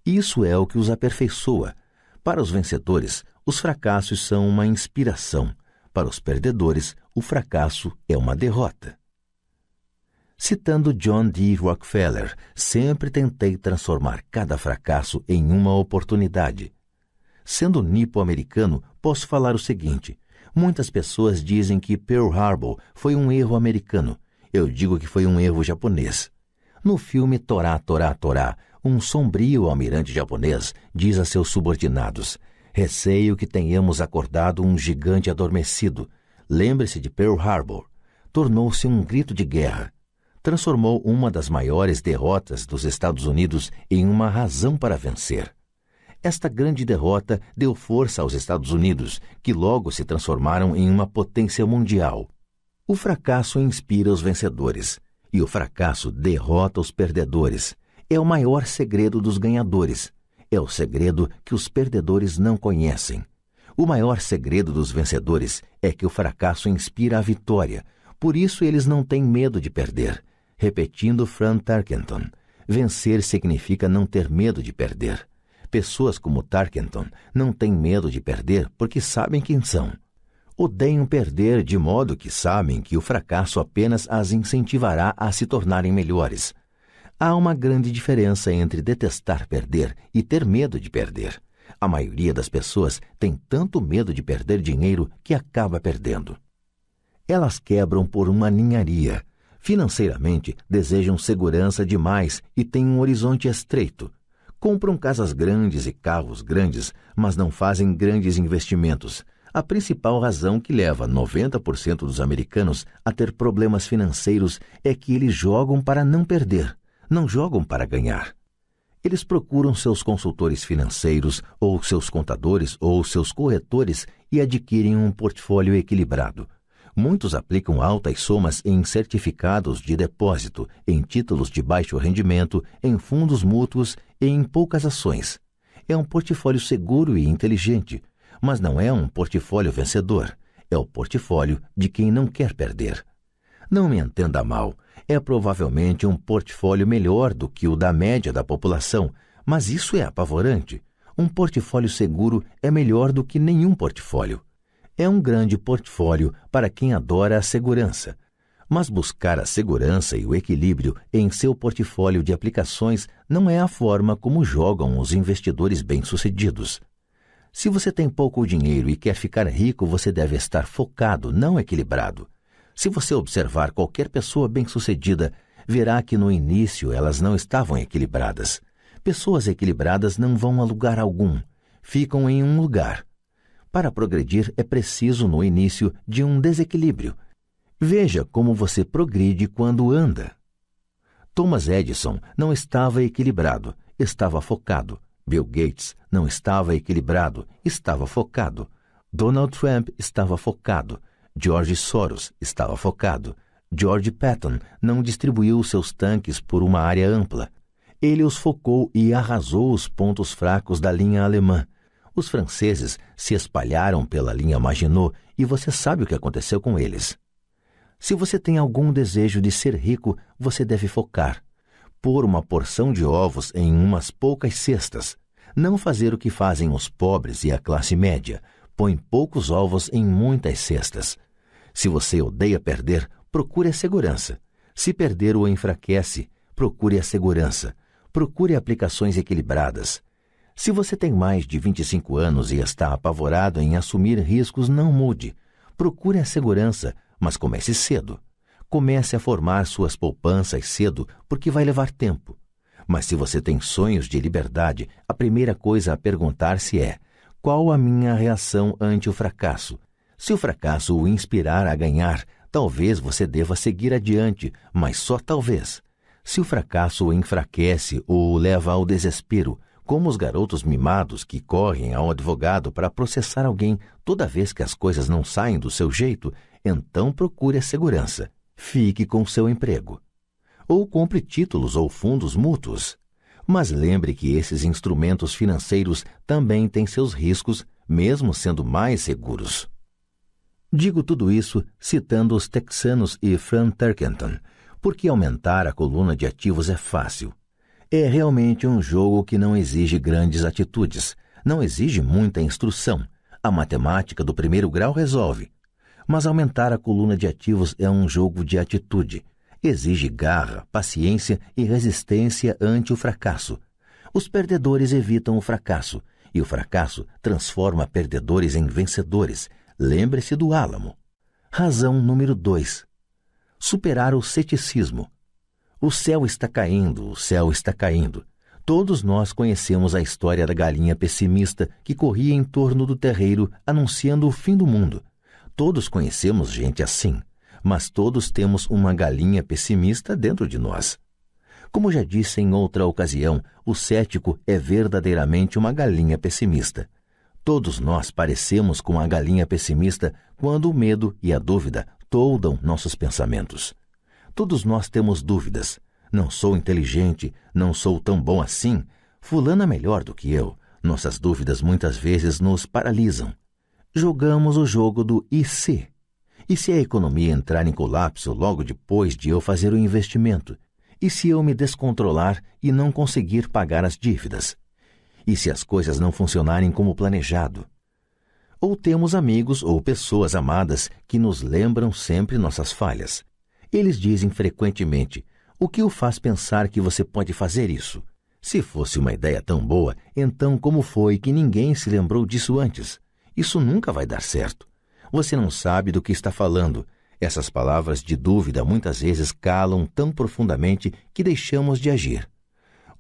Isso é o que os aperfeiçoa. Para os vencedores, os fracassos são uma inspiração. Para os perdedores, o fracasso é uma derrota. Citando John D. Rockefeller, sempre tentei transformar cada fracasso em uma oportunidade. Sendo nipo-americano, posso falar o seguinte: muitas pessoas dizem que Pearl Harbor foi um erro americano. Eu digo que foi um erro japonês. No filme Torá, Torá, Torá, um sombrio almirante japonês diz a seus subordinados: receio que tenhamos acordado um gigante adormecido. Lembre-se de Pearl Harbor. Tornou-se um grito de guerra. Transformou uma das maiores derrotas dos Estados Unidos em uma razão para vencer. Esta grande derrota deu força aos Estados Unidos, que logo se transformaram em uma potência mundial. O fracasso inspira os vencedores, e o fracasso derrota os perdedores. É o maior segredo dos ganhadores. É o segredo que os perdedores não conhecem. O maior segredo dos vencedores é que o fracasso inspira a vitória. Por isso eles não têm medo de perder. Repetindo Frank Tarkenton, vencer significa não ter medo de perder. Pessoas como Tarkenton não têm medo de perder porque sabem quem são. Odeiam perder de modo que sabem que o fracasso apenas as incentivará a se tornarem melhores. Há uma grande diferença entre detestar perder e ter medo de perder. A maioria das pessoas tem tanto medo de perder dinheiro que acaba perdendo. Elas quebram por uma ninharia. Financeiramente, desejam segurança demais e têm um horizonte estreito. Compram casas grandes e carros grandes, mas não fazem grandes investimentos. A principal razão que leva 90% dos americanos a ter problemas financeiros é que eles jogam para não perder, não jogam para ganhar. Eles procuram seus consultores financeiros, ou seus contadores, ou seus corretores e adquirem um portfólio equilibrado. Muitos aplicam altas somas em certificados de depósito, em títulos de baixo rendimento, em fundos mútuos e em poucas ações. É um portfólio seguro e inteligente, mas não é um portfólio vencedor. É o portfólio de quem não quer perder. Não me entenda mal, é provavelmente um portfólio melhor do que o da média da população, mas isso é apavorante. Um portfólio seguro é melhor do que nenhum portfólio. É um grande portfólio para quem adora a segurança. Mas buscar a segurança e o equilíbrio em seu portfólio de aplicações não é a forma como jogam os investidores bem-sucedidos. Se você tem pouco dinheiro e quer ficar rico, você deve estar focado, não equilibrado. Se você observar qualquer pessoa bem-sucedida, verá que no início elas não estavam equilibradas. Pessoas equilibradas não vão a lugar algum, ficam em um lugar. Para progredir é preciso, no início, de um desequilíbrio. Veja como você progride quando anda. Thomas Edison não estava equilibrado, estava focado. Bill Gates não estava equilibrado, estava focado. Donald Trump estava focado. George Soros estava focado. George Patton não distribuiu seus tanques por uma área ampla. Ele os focou e arrasou os pontos fracos da linha alemã. Os franceses se espalharam pela linha Maginot e você sabe o que aconteceu com eles. Se você tem algum desejo de ser rico, você deve focar. Pôr uma porção de ovos em umas poucas cestas. Não fazer o que fazem os pobres e a classe média. Põe poucos ovos em muitas cestas. Se você odeia perder, procure a segurança. Se perder o enfraquece, procure a segurança. Procure aplicações equilibradas. Se você tem mais de 25 anos e está apavorado em assumir riscos, não mude. Procure a segurança, mas comece cedo. Comece a formar suas poupanças cedo, porque vai levar tempo. Mas se você tem sonhos de liberdade, a primeira coisa a perguntar-se é: qual a minha reação ante o fracasso? Se o fracasso o inspirar a ganhar, talvez você deva seguir adiante, mas só talvez. Se o fracasso o enfraquece ou o leva ao desespero, como os garotos mimados que correm ao advogado para processar alguém toda vez que as coisas não saem do seu jeito, então procure a segurança. Fique com seu emprego. Ou compre títulos ou fundos mútuos. Mas lembre que esses instrumentos financeiros também têm seus riscos, mesmo sendo mais seguros. Digo tudo isso citando os texanos e Fran Tarkenton, porque aumentar a coluna de ativos é fácil. É realmente um jogo que não exige grandes atitudes, não exige muita instrução. A matemática do primeiro grau resolve. Mas aumentar a coluna de ativos é um jogo de atitude. Exige garra, paciência e resistência ante o fracasso. Os perdedores evitam o fracasso, e o fracasso transforma perdedores em vencedores. Lembre-se do álamo. Razão número 2. Superar o ceticismo. O céu está caindo, o céu está caindo. Todos nós conhecemos a história da galinha pessimista que corria em torno do terreiro anunciando o fim do mundo. Todos conhecemos gente assim, mas todos temos uma galinha pessimista dentro de nós. Como já disse em outra ocasião, o cético é verdadeiramente uma galinha pessimista. Todos nós parecemos com a galinha pessimista quando o medo e a dúvida toldam nossos pensamentos. Todos nós temos dúvidas. Não sou inteligente, não sou tão bom assim, fulano é melhor do que eu. Nossas dúvidas muitas vezes nos paralisam. Jogamos o jogo do e se? E se a economia entrar em colapso logo depois de eu fazer o investimento? E se eu me descontrolar e não conseguir pagar as dívidas? E se as coisas não funcionarem como planejado? Ou temos amigos ou pessoas amadas que nos lembram sempre nossas falhas. Eles dizem frequentemente: o que o faz pensar que você pode fazer isso? Se fosse uma ideia tão boa, então como foi que ninguém se lembrou disso antes? Isso nunca vai dar certo. Você não sabe do que está falando. Essas palavras de dúvida muitas vezes calam tão profundamente que deixamos de agir.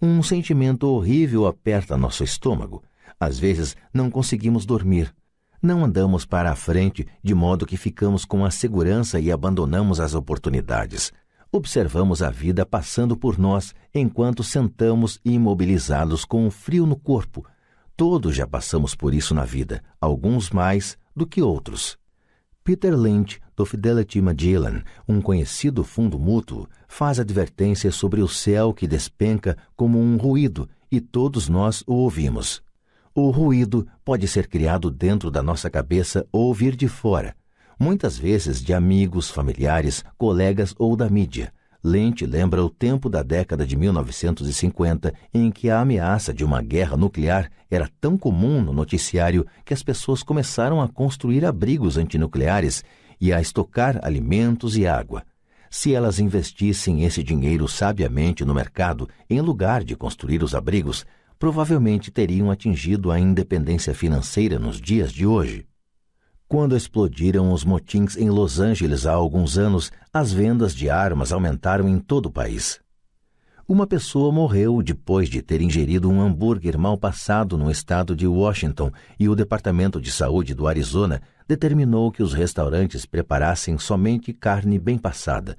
Um sentimento horrível aperta nosso estômago. Às vezes não conseguimos dormir. Não andamos para a frente, de modo que ficamos com a segurança e abandonamos as oportunidades. Observamos a vida passando por nós enquanto sentamos imobilizados com um frio no corpo. Todos já passamos por isso na vida, alguns mais do que outros. Peter Lynch, do Fidelity Magellan, um conhecido fundo mútuo, faz advertência sobre o céu que despenca como um ruído e todos nós o ouvimos. O ruído pode ser criado dentro da nossa cabeça ou vir de fora, muitas vezes de amigos, familiares, colegas ou da mídia. Lynch lembra o tempo da década de 1950 em que a ameaça de uma guerra nuclear era tão comum no noticiário que as pessoas começaram a construir abrigos antinucleares e a estocar alimentos e água. Se elas investissem esse dinheiro sabiamente no mercado, em lugar de construir os abrigos, provavelmente teriam atingido a independência financeira nos dias de hoje. Quando explodiram os motins em Los Angeles há alguns anos, as vendas de armas aumentaram em todo o país. Uma pessoa morreu depois de ter ingerido um hambúrguer mal passado no estado de Washington e o Departamento de Saúde do Arizona determinou que os restaurantes preparassem somente carne bem passada.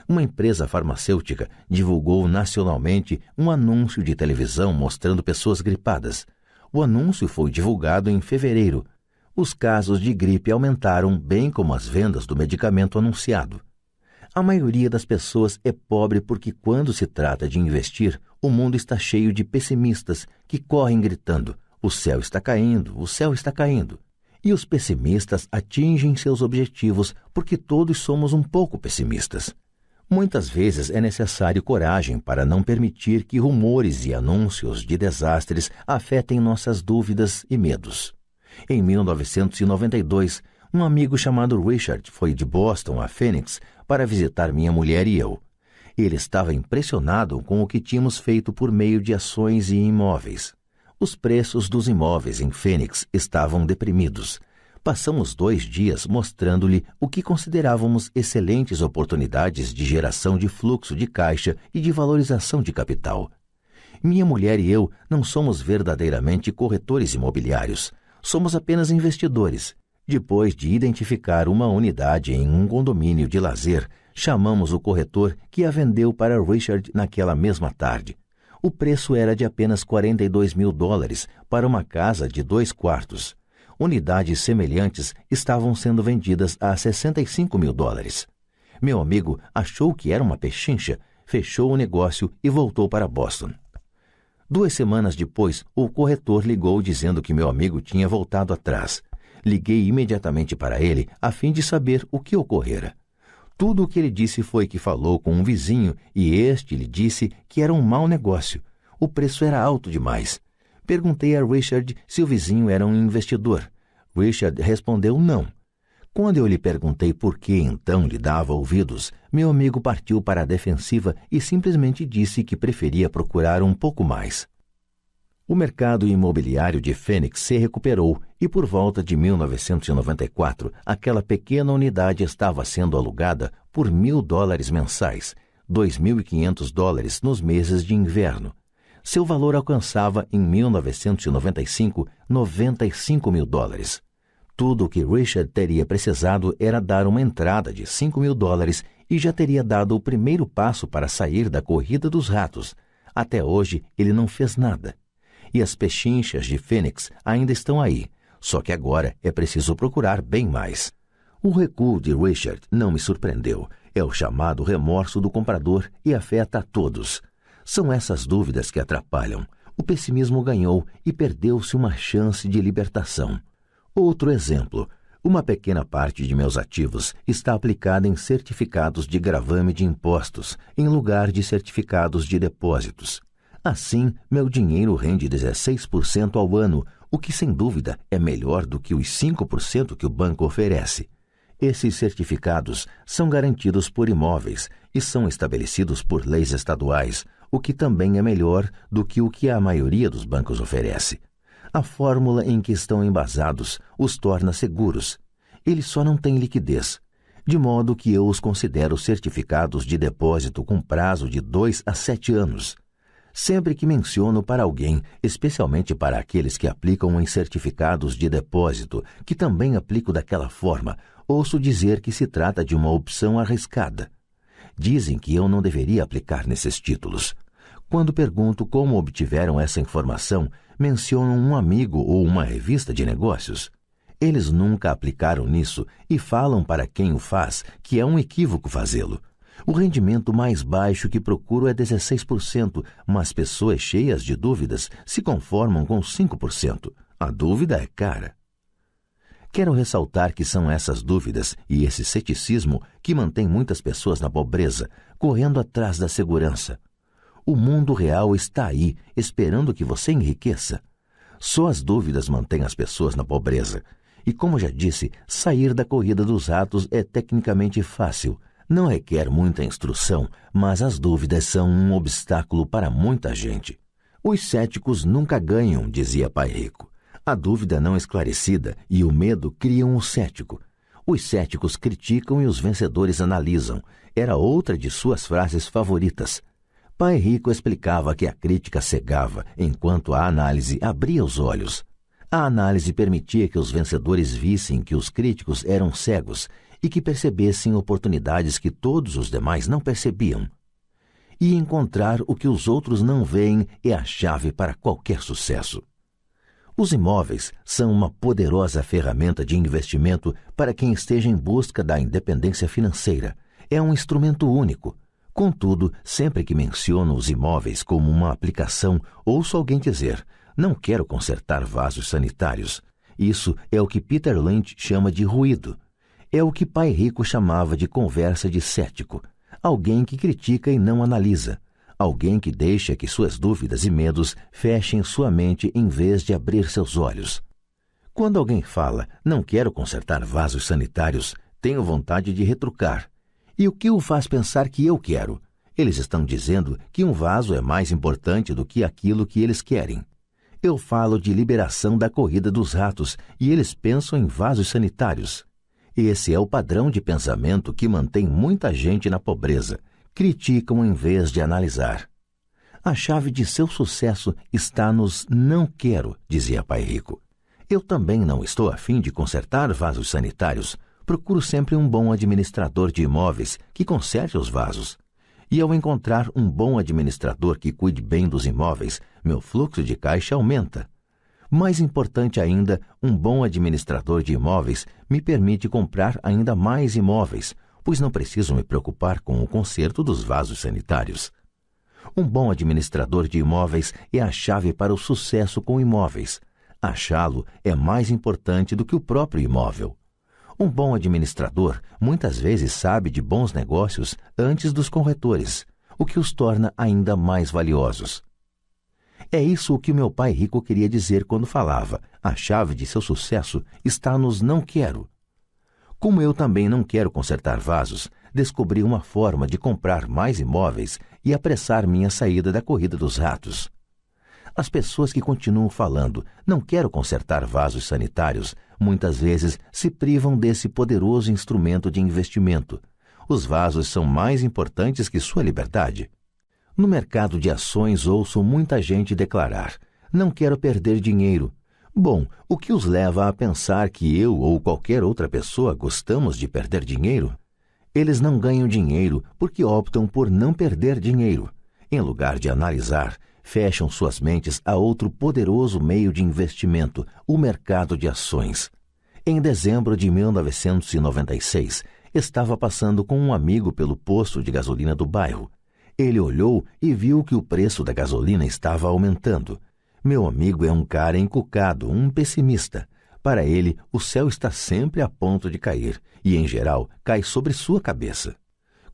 Uma empresa farmacêutica divulgou nacionalmente um anúncio de televisão mostrando pessoas gripadas. O anúncio foi divulgado em fevereiro. Os casos de gripe aumentaram, bem como as vendas do medicamento anunciado. A maioria das pessoas é pobre porque, quando se trata de investir, o mundo está cheio de pessimistas que correm gritando: o céu está caindo, o céu está caindo. E os pessimistas atingem seus objetivos porque todos somos um pouco pessimistas. Muitas vezes é necessário coragem para não permitir que rumores e anúncios de desastres afetem nossas dúvidas e medos. Em 1992, um amigo chamado Richard foi de Boston a Phoenix para visitar minha mulher e eu. Ele estava impressionado com o que tínhamos feito por meio de ações e imóveis. Os preços dos imóveis em Phoenix estavam deprimidos. Passamos 2 dias mostrando-lhe o que considerávamos excelentes oportunidades de geração de fluxo de caixa e de valorização de capital. Minha mulher e eu não somos verdadeiramente corretores imobiliários. Somos apenas investidores. Depois de identificar uma unidade em um condomínio de lazer, chamamos o corretor que a vendeu para Richard naquela mesma tarde. O preço era de apenas $42.000 para uma casa de 2 quartos. Unidades semelhantes estavam sendo vendidas a $65.000. Meu amigo achou que era uma pechincha, fechou o negócio e voltou para Boston. 2 semanas depois, o corretor ligou dizendo que meu amigo tinha voltado atrás. Liguei imediatamente para ele a fim de saber o que ocorrera. Tudo o que ele disse foi que falou com um vizinho e este lhe disse que era um mau negócio. O preço era alto demais. Perguntei a Richard se o vizinho era um investidor. Richard respondeu não. Quando eu lhe perguntei por que então lhe dava ouvidos, meu amigo partiu para a defensiva e simplesmente disse que preferia procurar um pouco mais. O mercado imobiliário de Phoenix se recuperou e por volta de 1994, aquela pequena unidade estava sendo alugada por $1.000 mensais, $2.500 nos meses de inverno. Seu valor alcançava, em 1995, $95.000. Tudo o que Richard teria precisado era dar uma entrada de $5.000 e já teria dado o primeiro passo para sair da corrida dos ratos. Até hoje, ele não fez nada. E as pechinchas de Phoenix ainda estão aí, só que agora é preciso procurar bem mais. O recuo de Richard não me surpreendeu. É o chamado remorso do comprador e afeta a todos. São essas dúvidas que atrapalham. O pessimismo ganhou e perdeu-se uma chance de libertação. Outro exemplo. Uma pequena parte de meus ativos está aplicada em certificados de gravame de impostos, em lugar de certificados de depósitos. Assim, meu dinheiro rende 16% ao ano, o que sem dúvida é melhor do que os 5% que o banco oferece. Esses certificados são garantidos por imóveis e são estabelecidos por leis estaduais, o que também é melhor do que o que a maioria dos bancos oferece. A fórmula em que estão embasados os torna seguros. Eles só não têm liquidez, de modo que eu os considero certificados de depósito com prazo de 2 a 7 anos. Sempre que menciono para alguém, especialmente para aqueles que aplicam em certificados de depósito, que também aplico daquela forma, ouço dizer que se trata de uma opção arriscada. Dizem que eu não deveria aplicar nesses títulos. Quando pergunto como obtiveram essa informação, mencionam um amigo ou uma revista de negócios. Eles nunca aplicaram nisso e falam para quem o faz que é um equívoco fazê-lo. O rendimento mais baixo que procuro é 16%, mas pessoas cheias de dúvidas se conformam com 5%. A dúvida é cara. Quero ressaltar que são essas dúvidas e esse ceticismo que mantém muitas pessoas na pobreza, correndo atrás da segurança. O mundo real está aí, esperando que você enriqueça. Só as dúvidas mantêm as pessoas na pobreza. E como já disse, sair da corrida dos ratos é tecnicamente fácil. Não requer muita instrução, mas as dúvidas são um obstáculo para muita gente. Os céticos nunca ganham, dizia Pai Rico. A dúvida não esclarecida e o medo criam o cético. Os céticos criticam e os vencedores analisam. Era outra de suas frases favoritas. Pai Rico explicava que a crítica cegava, enquanto a análise abria os olhos. A análise permitia que os vencedores vissem que os críticos eram cegos e que percebessem oportunidades que todos os demais não percebiam. E encontrar o que os outros não veem é a chave para qualquer sucesso. Os imóveis são uma poderosa ferramenta de investimento para quem esteja em busca da independência financeira. É um instrumento único. Contudo, sempre que menciono os imóveis como uma aplicação, ouço alguém dizer: não quero consertar vasos sanitários. Isso é o que Peter Lynch chama de ruído. É o que Pai Rico chamava de conversa de cético. Alguém que critica e não analisa. Alguém que deixa que suas dúvidas e medos fechem sua mente em vez de abrir seus olhos. Quando alguém fala, não quero consertar vasos sanitários, tenho vontade de retrucar. E o que o faz pensar que eu quero? Eles estão dizendo que um vaso é mais importante do que aquilo que eles querem. Eu falo de liberação da corrida dos ratos e eles pensam em vasos sanitários. Esse é o padrão de pensamento que mantém muita gente na pobreza. Criticam em vez de analisar. A chave de seu sucesso está nos não quero, dizia Pai Rico. Eu também não estou a fim de consertar vasos sanitários. Procuro sempre um bom administrador de imóveis que conserte os vasos. E ao encontrar um bom administrador que cuide bem dos imóveis, meu fluxo de caixa aumenta. Mais importante ainda, um bom administrador de imóveis me permite comprar ainda mais imóveis, pois não preciso me preocupar com o conserto dos vasos sanitários. Um bom administrador de imóveis é a chave para o sucesso com imóveis. Achá-lo é mais importante do que o próprio imóvel. Um bom administrador muitas vezes sabe de bons negócios antes dos corretores, o que os torna ainda mais valiosos. É isso o que meu pai rico queria dizer quando falava: a chave de seu sucesso está nos não quero. Como eu também não quero consertar vasos, descobri uma forma de comprar mais imóveis e apressar minha saída da corrida dos ratos. As pessoas que continuam falando, não quero consertar vasos sanitários, muitas vezes se privam desse poderoso instrumento de investimento. Os vasos são mais importantes que sua liberdade. No mercado de ações ouço muita gente declarar: não quero perder dinheiro. Bom, o que os leva a pensar que eu ou qualquer outra pessoa gostamos de perder dinheiro? Eles não ganham dinheiro porque optam por não perder dinheiro. Em lugar de analisar, fecham suas mentes a outro poderoso meio de investimento, o mercado de ações. Em dezembro de 1996, estava passando com um amigo pelo posto de gasolina do bairro. Ele olhou e viu que o preço da gasolina estava aumentando. Meu amigo é um cara encucado, um pessimista. Para ele, o céu está sempre a ponto de cair e, em geral, cai sobre sua cabeça.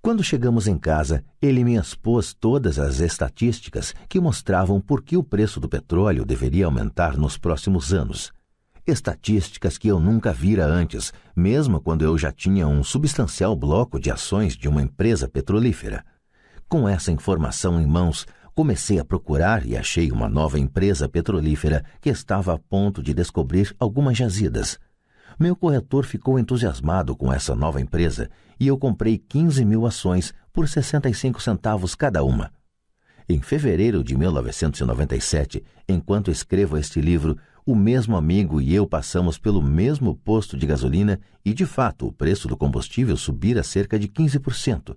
Quando chegamos em casa, ele me expôs todas as estatísticas que mostravam por que o preço do petróleo deveria aumentar nos próximos anos. Estatísticas que eu nunca vira antes, mesmo quando eu já tinha um substancial bloco de ações de uma empresa petrolífera. Com essa informação em mãos, comecei a procurar e achei uma nova empresa petrolífera que estava a ponto de descobrir algumas jazidas. Meu corretor ficou entusiasmado com essa nova empresa e eu comprei 15.000 ações por 65 centavos cada uma. Em fevereiro de 1997, enquanto escrevo este livro, o mesmo amigo e eu passamos pelo mesmo posto de gasolina e, de fato, o preço do combustível subira cerca de 15%.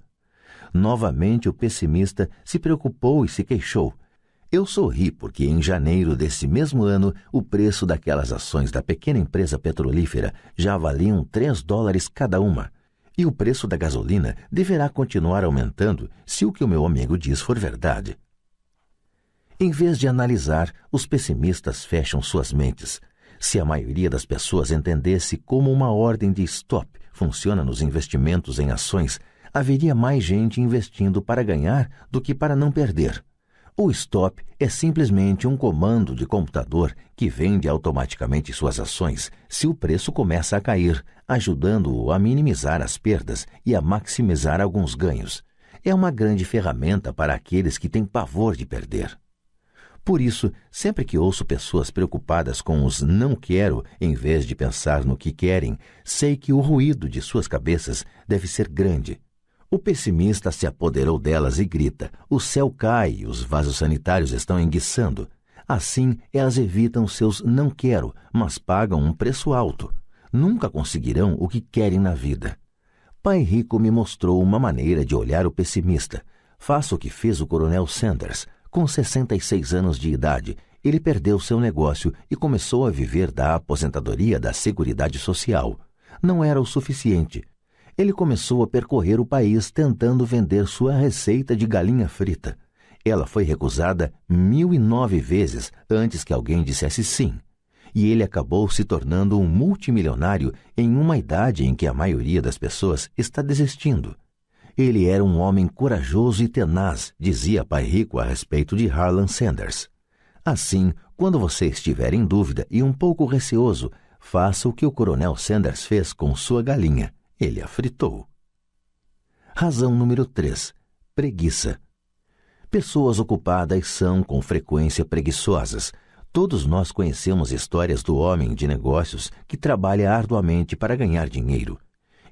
Novamente o pessimista se preocupou e se queixou. Eu sorri porque em janeiro desse mesmo ano o preço daquelas ações da pequena empresa petrolífera já valiam $3 cada uma. E o preço da gasolina deverá continuar aumentando se o que o meu amigo diz for verdade. Em vez de analisar, os pessimistas fecham suas mentes. Se a maioria das pessoas entendesse como uma ordem de stop funciona nos investimentos em ações, haveria mais gente investindo para ganhar do que para não perder. O stop é simplesmente um comando de computador que vende automaticamente suas ações se o preço começa a cair, ajudando-o a minimizar as perdas e a maximizar alguns ganhos. É uma grande ferramenta para aqueles que têm pavor de perder. Por isso, sempre que ouço pessoas preocupadas com os não quero em vez de pensar no que querem, sei que o ruído de suas cabeças deve ser grande. O pessimista se apoderou delas e grita: o céu cai e os vasos sanitários estão enguiçando. Assim, elas evitam seus não quero, mas pagam um preço alto. Nunca conseguirão o que querem na vida. Pai Rico me mostrou uma maneira de olhar o pessimista. Faça o que fez o Coronel Sanders. Com 66 anos de idade, ele perdeu seu negócio e começou a viver da aposentadoria da Seguridade Social. Não era o suficiente. Ele começou a percorrer o país tentando vender sua receita de galinha frita. Ela foi recusada 1.009 vezes antes que alguém dissesse sim. e ele acabou se tornando um multimilionário em uma idade em que a maioria das pessoas está desistindo. Ele era um homem corajoso e tenaz, dizia Pai Rico a respeito de Harlan Sanders. Assim, quando você estiver em dúvida e um pouco receoso, faça o que o Coronel Sanders fez com sua galinha. Ele a fritou. Razão número 3. Preguiça. Pessoas ocupadas são, com frequência, preguiçosas. Todos nós conhecemos histórias do homem de negócios que trabalha arduamente para ganhar dinheiro.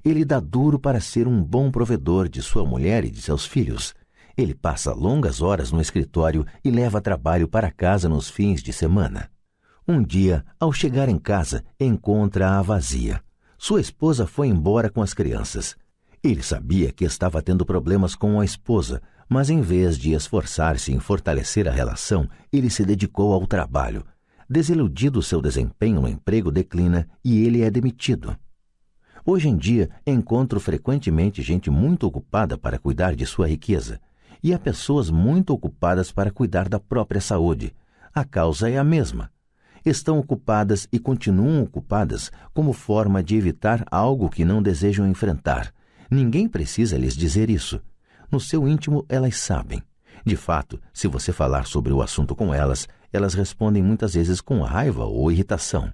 Ele dá duro para ser um bom provedor de sua mulher e de seus filhos. Ele passa longas horas no escritório e leva trabalho para casa nos fins de semana. Um dia, ao chegar em casa, encontra-a vazia. Sua esposa foi embora com as crianças. Ele sabia que estava tendo problemas com a esposa, mas em vez de esforçar-se em fortalecer a relação, ele se dedicou ao trabalho. Desiludido, seu desempenho no emprego declina e ele é demitido. Hoje em dia, encontro frequentemente gente muito ocupada para cuidar de sua riqueza, e há pessoas muito ocupadas para cuidar da própria saúde. A causa é a mesma. Estão ocupadas e continuam ocupadas como forma de evitar algo que não desejam enfrentar. Ninguém precisa lhes dizer isso. No seu íntimo, elas sabem. De fato, se você falar sobre o assunto com elas, elas respondem muitas vezes com raiva ou irritação.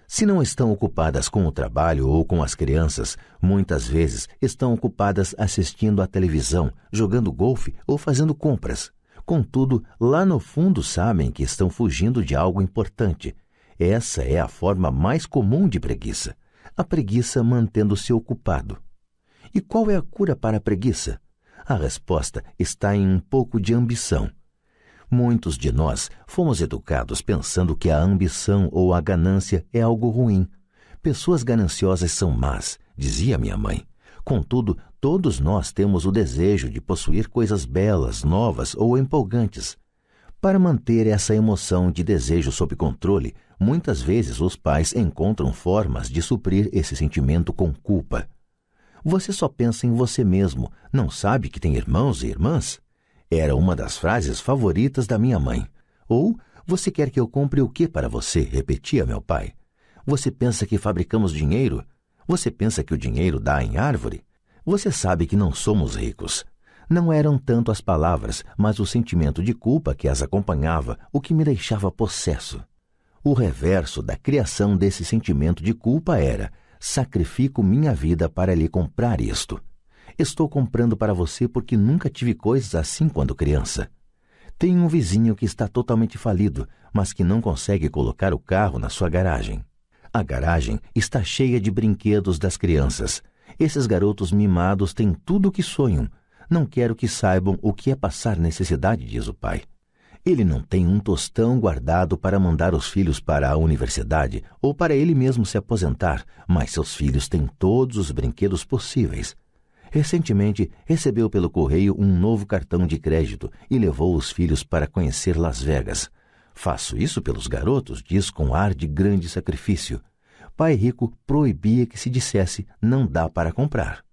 Se não estão ocupadas com o trabalho ou com as crianças, muitas vezes estão ocupadas assistindo à televisão, jogando golfe ou fazendo compras. Contudo, lá no fundo sabem que estão fugindo de algo importante. Essa é a forma mais comum de preguiça. A preguiça mantendo-se ocupado. E qual é a cura para a preguiça? A resposta está em um pouco de ambição. Muitos de nós fomos educados pensando que a ambição ou a ganância é algo ruim. Pessoas gananciosas são más, dizia minha mãe. Contudo, todos nós temos o desejo de possuir coisas belas, novas ou empolgantes. Para manter essa emoção de desejo sob controle, muitas vezes os pais encontram formas de suprir esse sentimento com culpa. Você só pensa em você mesmo, não sabe que tem irmãos e irmãs? Era uma das frases favoritas da minha mãe. Ou, você quer que eu compre o que para você? Repetia meu pai. Você pensa que fabricamos dinheiro? Você pensa que o dinheiro dá em árvore? Você sabe que não somos ricos. Não eram tanto as palavras, mas o sentimento de culpa que as acompanhava, o que me deixava possesso. O reverso da criação desse sentimento de culpa era: sacrifico minha vida para lhe comprar isto. Estou comprando para você porque nunca tive coisas assim quando criança. Tenho um vizinho que está totalmente falido, mas que não consegue colocar o carro na sua garagem. A garagem está cheia de brinquedos das crianças. Esses garotos mimados têm tudo o que sonham. Não quero que saibam o que é passar necessidade, diz o pai. Ele não tem um tostão guardado para mandar os filhos para a universidade ou para ele mesmo se aposentar, mas seus filhos têm todos os brinquedos possíveis. Recentemente, recebeu pelo correio um novo cartão de crédito e levou os filhos para conhecer Las Vegas. Faço isso pelos garotos, diz com ar de grande sacrifício. Pai Rico proibia que se dissesse não dá para comprar.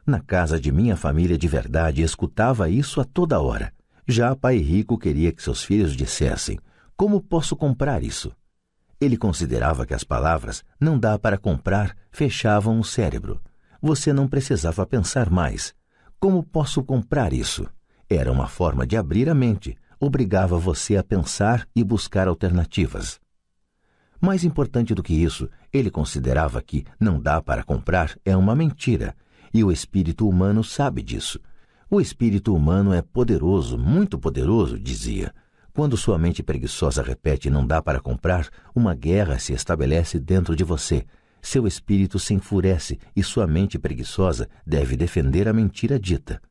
Na casa de minha família de verdade escutava isso a toda hora. Já Pai Rico queria que seus filhos dissessem: como posso comprar isso? Ele considerava que as palavras não dá para comprar fechavam o cérebro. Você não precisava pensar mais. Como posso comprar isso? Era uma forma de abrir a mente. Obrigava você a pensar e buscar alternativas. Mais importante do que isso, ele considerava que não dá para comprar é uma mentira, e o espírito humano sabe disso. O espírito humano é poderoso, muito poderoso, dizia. Quando sua mente preguiçosa repete não dá para comprar, uma guerra se estabelece dentro de você. Seu espírito se enfurece e sua mente preguiçosa deve defender a mentira dita.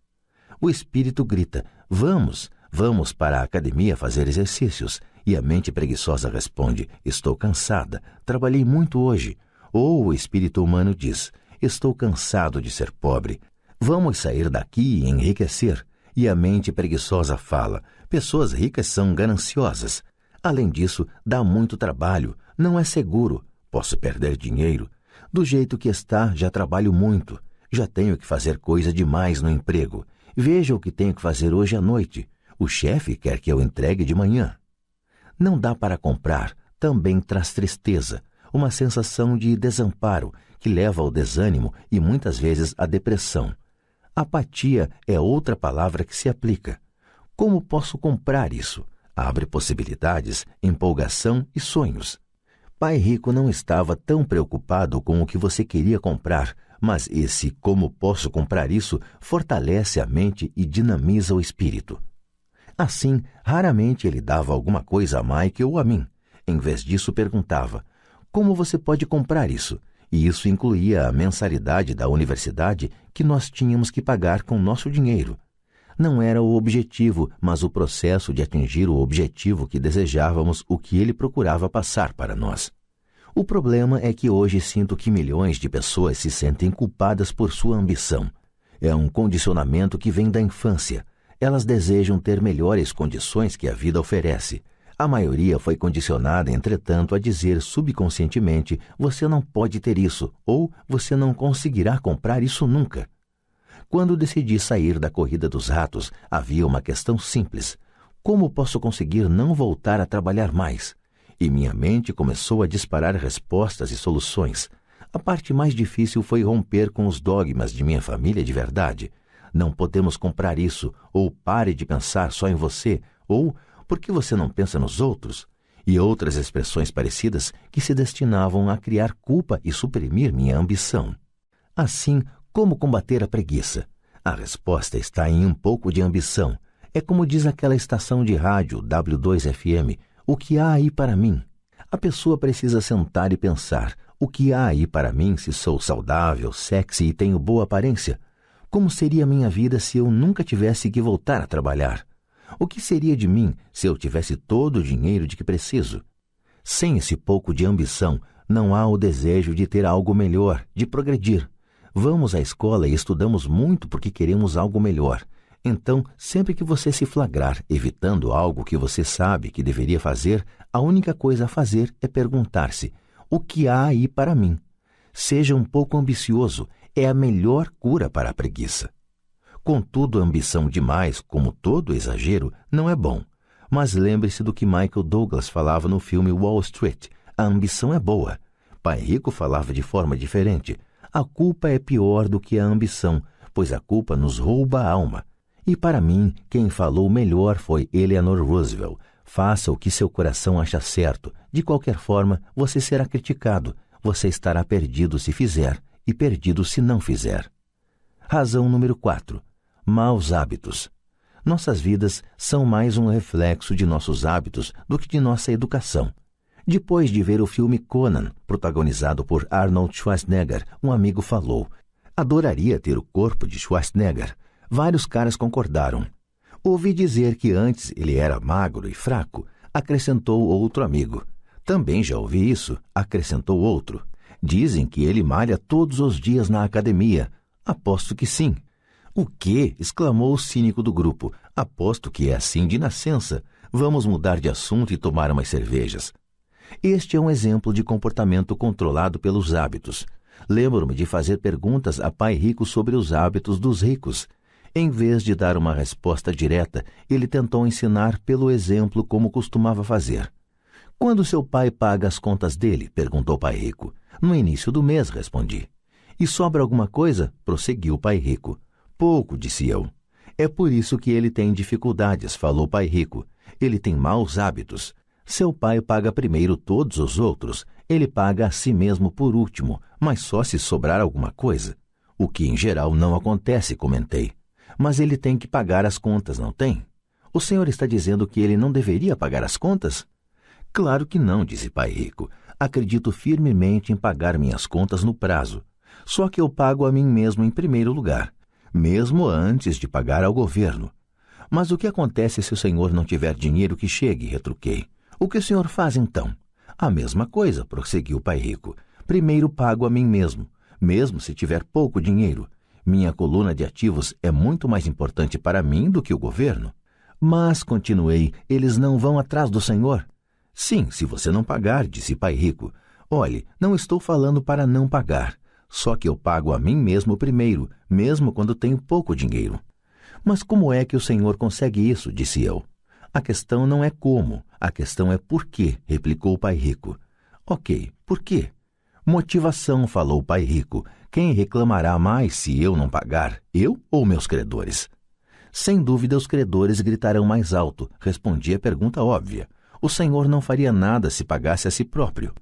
O espírito grita: vamos para a academia fazer exercícios. E a mente preguiçosa responde: estou cansada, trabalhei muito hoje. Ou o espírito humano diz: estou cansado de ser pobre. Vamos sair daqui e enriquecer. E a mente preguiçosa fala: pessoas ricas são gananciosas. Além disso, dá muito trabalho, não é seguro. Posso perder dinheiro. Do jeito que está, já trabalho muito. Já tenho que fazer coisa demais no emprego. Veja o que tenho que fazer hoje à noite. O chefe quer que eu entregue de manhã. Não dá para comprar. também traz tristeza, uma sensação de desamparo que leva ao desânimo e muitas vezes à depressão. Apatia é outra palavra que se aplica. Como posso comprar isso? Abre possibilidades, empolgação e sonhos. Pai Rico não estava tão preocupado com o que você queria comprar, mas esse como posso comprar isso fortalece a mente e dinamiza o espírito. Assim, raramente ele dava alguma coisa a Mike ou a mim. Em vez disso, perguntava: como você pode comprar isso? E isso incluía a mensalidade da universidade que nós tínhamos que pagar com nosso dinheiro. Não era o objetivo, mas o processo de atingir o objetivo que desejávamos, o que ele procurava passar para nós. O problema é que hoje sinto que milhões de pessoas se sentem culpadas por sua ambição. É um condicionamento que vem da infância. Elas desejam ter melhores condições que a vida oferece. A maioria foi condicionada, entretanto, a dizer subconscientemente: você não pode ter isso, ou você não conseguirá comprar isso nunca. Quando decidi sair da corrida dos ratos, havia uma questão simples: como posso conseguir não voltar a trabalhar mais? E minha mente começou a disparar respostas e soluções. A parte mais difícil foi romper com os dogmas de minha família de verdade. Não podemos comprar isso, ou pare de pensar só em você, ou por que você não pensa nos outros? E outras expressões parecidas que se destinavam a criar culpa e suprimir minha ambição. Assim, como combater a preguiça? A resposta está em um pouco de ambição. É como diz aquela estação de rádio W2FM, o que há aí para mim? A pessoa precisa sentar e pensar: o que há aí para mim se sou saudável, sexy e tenho boa aparência? Como seria a minha vida se eu nunca tivesse que voltar a trabalhar? O que seria de mim se eu tivesse todo o dinheiro de que preciso? Sem esse pouco de ambição, não há o desejo de ter algo melhor, de progredir. Vamos à escola e estudamos muito porque queremos algo melhor. Então, sempre que você se flagrar evitando algo que você sabe que deveria fazer, a única coisa a fazer é perguntar-se: o que há aí para mim? Seja um pouco ambicioso, é a melhor cura para a preguiça. Contudo, a ambição demais, como todo exagero, não é bom. Mas lembre-se do que Michael Douglas falava no filme Wall Street: a ambição é boa. Pai Rico falava de forma diferente: a culpa é pior do que a ambição, pois a culpa nos rouba a alma. E para mim, quem falou melhor foi Eleanor Roosevelt: faça o que seu coração acha certo. De qualquer forma, você será criticado. Você estará perdido se fizer e perdido se não fizer. Razão número 4. Maus hábitos. Nossas vidas são mais um reflexo de nossos hábitos do que de nossa educação. Depois de ver o filme Conan, protagonizado por Arnold Schwarzenegger, um amigo falou: adoraria ter o corpo de Schwarzenegger. Vários caras concordaram. Ouvi dizer que antes ele era magro e fraco, acrescentou outro amigo. Também já ouvi isso, acrescentou outro. Dizem que ele malha todos os dias na academia. Aposto que sim. O quê? Exclamou o cínico do grupo. Aposto que é assim de nascença. Vamos mudar de assunto e tomar umas cervejas. Este é um exemplo de comportamento controlado pelos hábitos. Lembro-me de fazer perguntas a Pai Rico sobre os hábitos dos ricos. Em vez de dar uma resposta direta, ele tentou ensinar pelo exemplo como costumava fazer. Quando seu pai paga as contas dele? Perguntou Pai Rico. No início do mês, respondi. E sobra alguma coisa? Prosseguiu Pai Rico. Pouco, disse eu. É por isso que ele tem dificuldades, falou Pai Rico. Ele tem maus hábitos. Seu pai paga primeiro todos os outros. Ele paga a si mesmo por último, mas só se sobrar alguma coisa. O que em geral não acontece, comentei. Mas ele tem que pagar as contas, não tem? O senhor está dizendo que ele não deveria pagar as contas? Claro que não, disse Pai Rico. Acredito firmemente em pagar minhas contas no prazo. Só que eu pago a mim mesmo em primeiro lugar, mesmo antes de pagar ao governo. Mas o que acontece se o senhor não tiver dinheiro que chegue? Retruquei. O que o senhor faz então? A mesma coisa, prosseguiu Pai Rico. Primeiro pago a mim mesmo, mesmo se tiver pouco dinheiro. Minha coluna de ativos é muito mais importante para mim do que o governo. Mas, continuei, eles não vão atrás do senhor? Sim, se você não pagar, disse Pai Rico. Olhe, não estou falando para não pagar. Só que eu pago a mim mesmo primeiro, mesmo quando tenho pouco dinheiro. Mas como é que o senhor consegue isso? Disse eu. A questão não é como, a questão é por quê, replicou o pai rico. Ok, por quê? Motivação, falou o pai rico. Quem reclamará mais se eu não pagar, eu ou meus credores? Sem dúvida os credores gritarão mais alto, respondi a pergunta óbvia. O senhor não faria nada se pagasse a si próprio.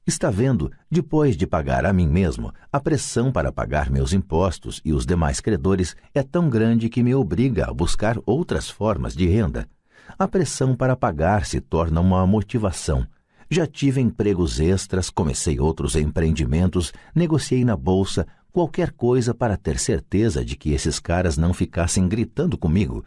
Está vendo, depois de pagar a mim mesmo, a pressão para pagar meus impostos e os demais credores é tão grande que me obriga a buscar outras formas de renda. A pressão para pagar se torna uma motivação. Já tive empregos extras, comecei outros empreendimentos, negociei na bolsa, qualquer coisa para ter certeza de que esses caras não ficassem gritando comigo.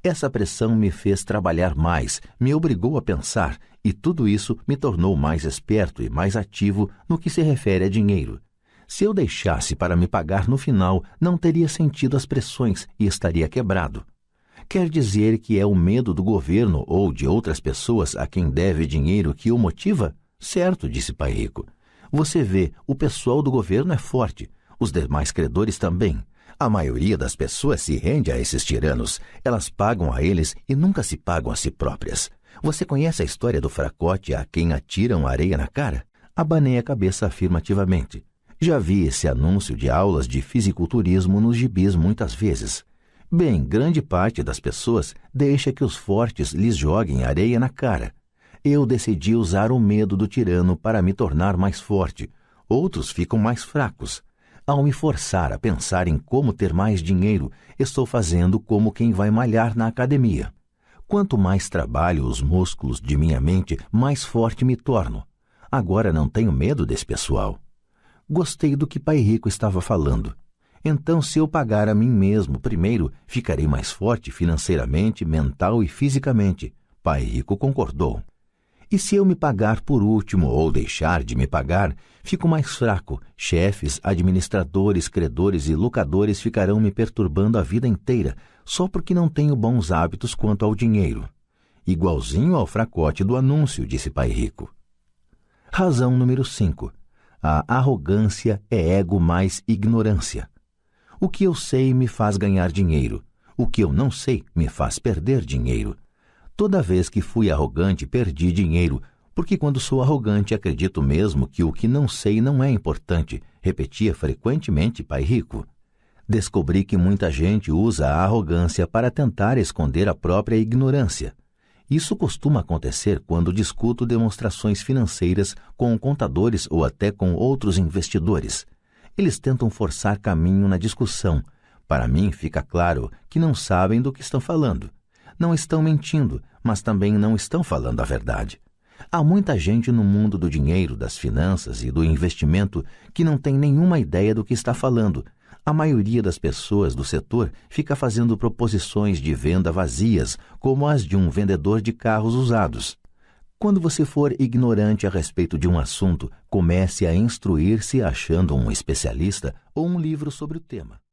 Essa pressão me fez trabalhar mais, me obrigou a pensar, e tudo isso me tornou mais esperto e mais ativo no que se refere a dinheiro. Se eu deixasse para me pagar no final, não teria sentido as pressões e estaria quebrado. Quer dizer que é o medo do governo ou de outras pessoas a quem deve dinheiro que o motiva? Certo, disse pai rico. Você vê, o pessoal do governo é forte, os demais credores também. A maioria das pessoas se rende a esses tiranos. Elas pagam a eles e nunca se pagam a si próprias. Você conhece a história do fracote a quem atiram areia na cara? Abanei a cabeça afirmativamente. Já vi esse anúncio de aulas de fisiculturismo nos gibis muitas vezes. Bem, grande parte das pessoas deixa que os fortes lhes joguem areia na cara. Eu decidi usar o medo do tirano para me tornar mais forte. Outros ficam mais fracos. Ao me forçar a pensar em como ter mais dinheiro, estou fazendo como quem vai malhar na academia. Quanto mais trabalho os músculos de minha mente, mais forte me torno. Agora não tenho medo desse pessoal. Gostei do que pai rico estava falando. Então, se eu pagar a mim mesmo primeiro, ficarei mais forte financeiramente, mental e fisicamente. Pai rico concordou. E se eu me pagar por último ou deixar de me pagar, fico mais fraco. Chefes, administradores, credores e locadores ficarão me perturbando a vida inteira, só porque não tenho bons hábitos quanto ao dinheiro. Igualzinho ao fracote do anúncio, disse pai rico. Razão número 5. A arrogância é ego mais ignorância. O que eu sei me faz ganhar dinheiro. O que eu não sei me faz perder dinheiro. Toda vez que fui arrogante, perdi dinheiro, porque quando sou arrogante acredito mesmo que o que não sei não é importante, repetia frequentemente pai rico. Descobri que muita gente usa a arrogância para tentar esconder a própria ignorância. Isso costuma acontecer quando discuto demonstrações financeiras com contadores ou até com outros investidores. Eles tentam forçar caminho na discussão. Para mim fica claro que não sabem do que estão falando. Não estão mentindo, mas também não estão falando a verdade. Há muita gente no mundo do dinheiro, das finanças e do investimento que não tem nenhuma ideia do que está falando. A maioria das pessoas do setor fica fazendo proposições de venda vazias, como as de um vendedor de carros usados. Quando você for ignorante a respeito de um assunto, comece a instruir-se achando um especialista ou um livro sobre o tema.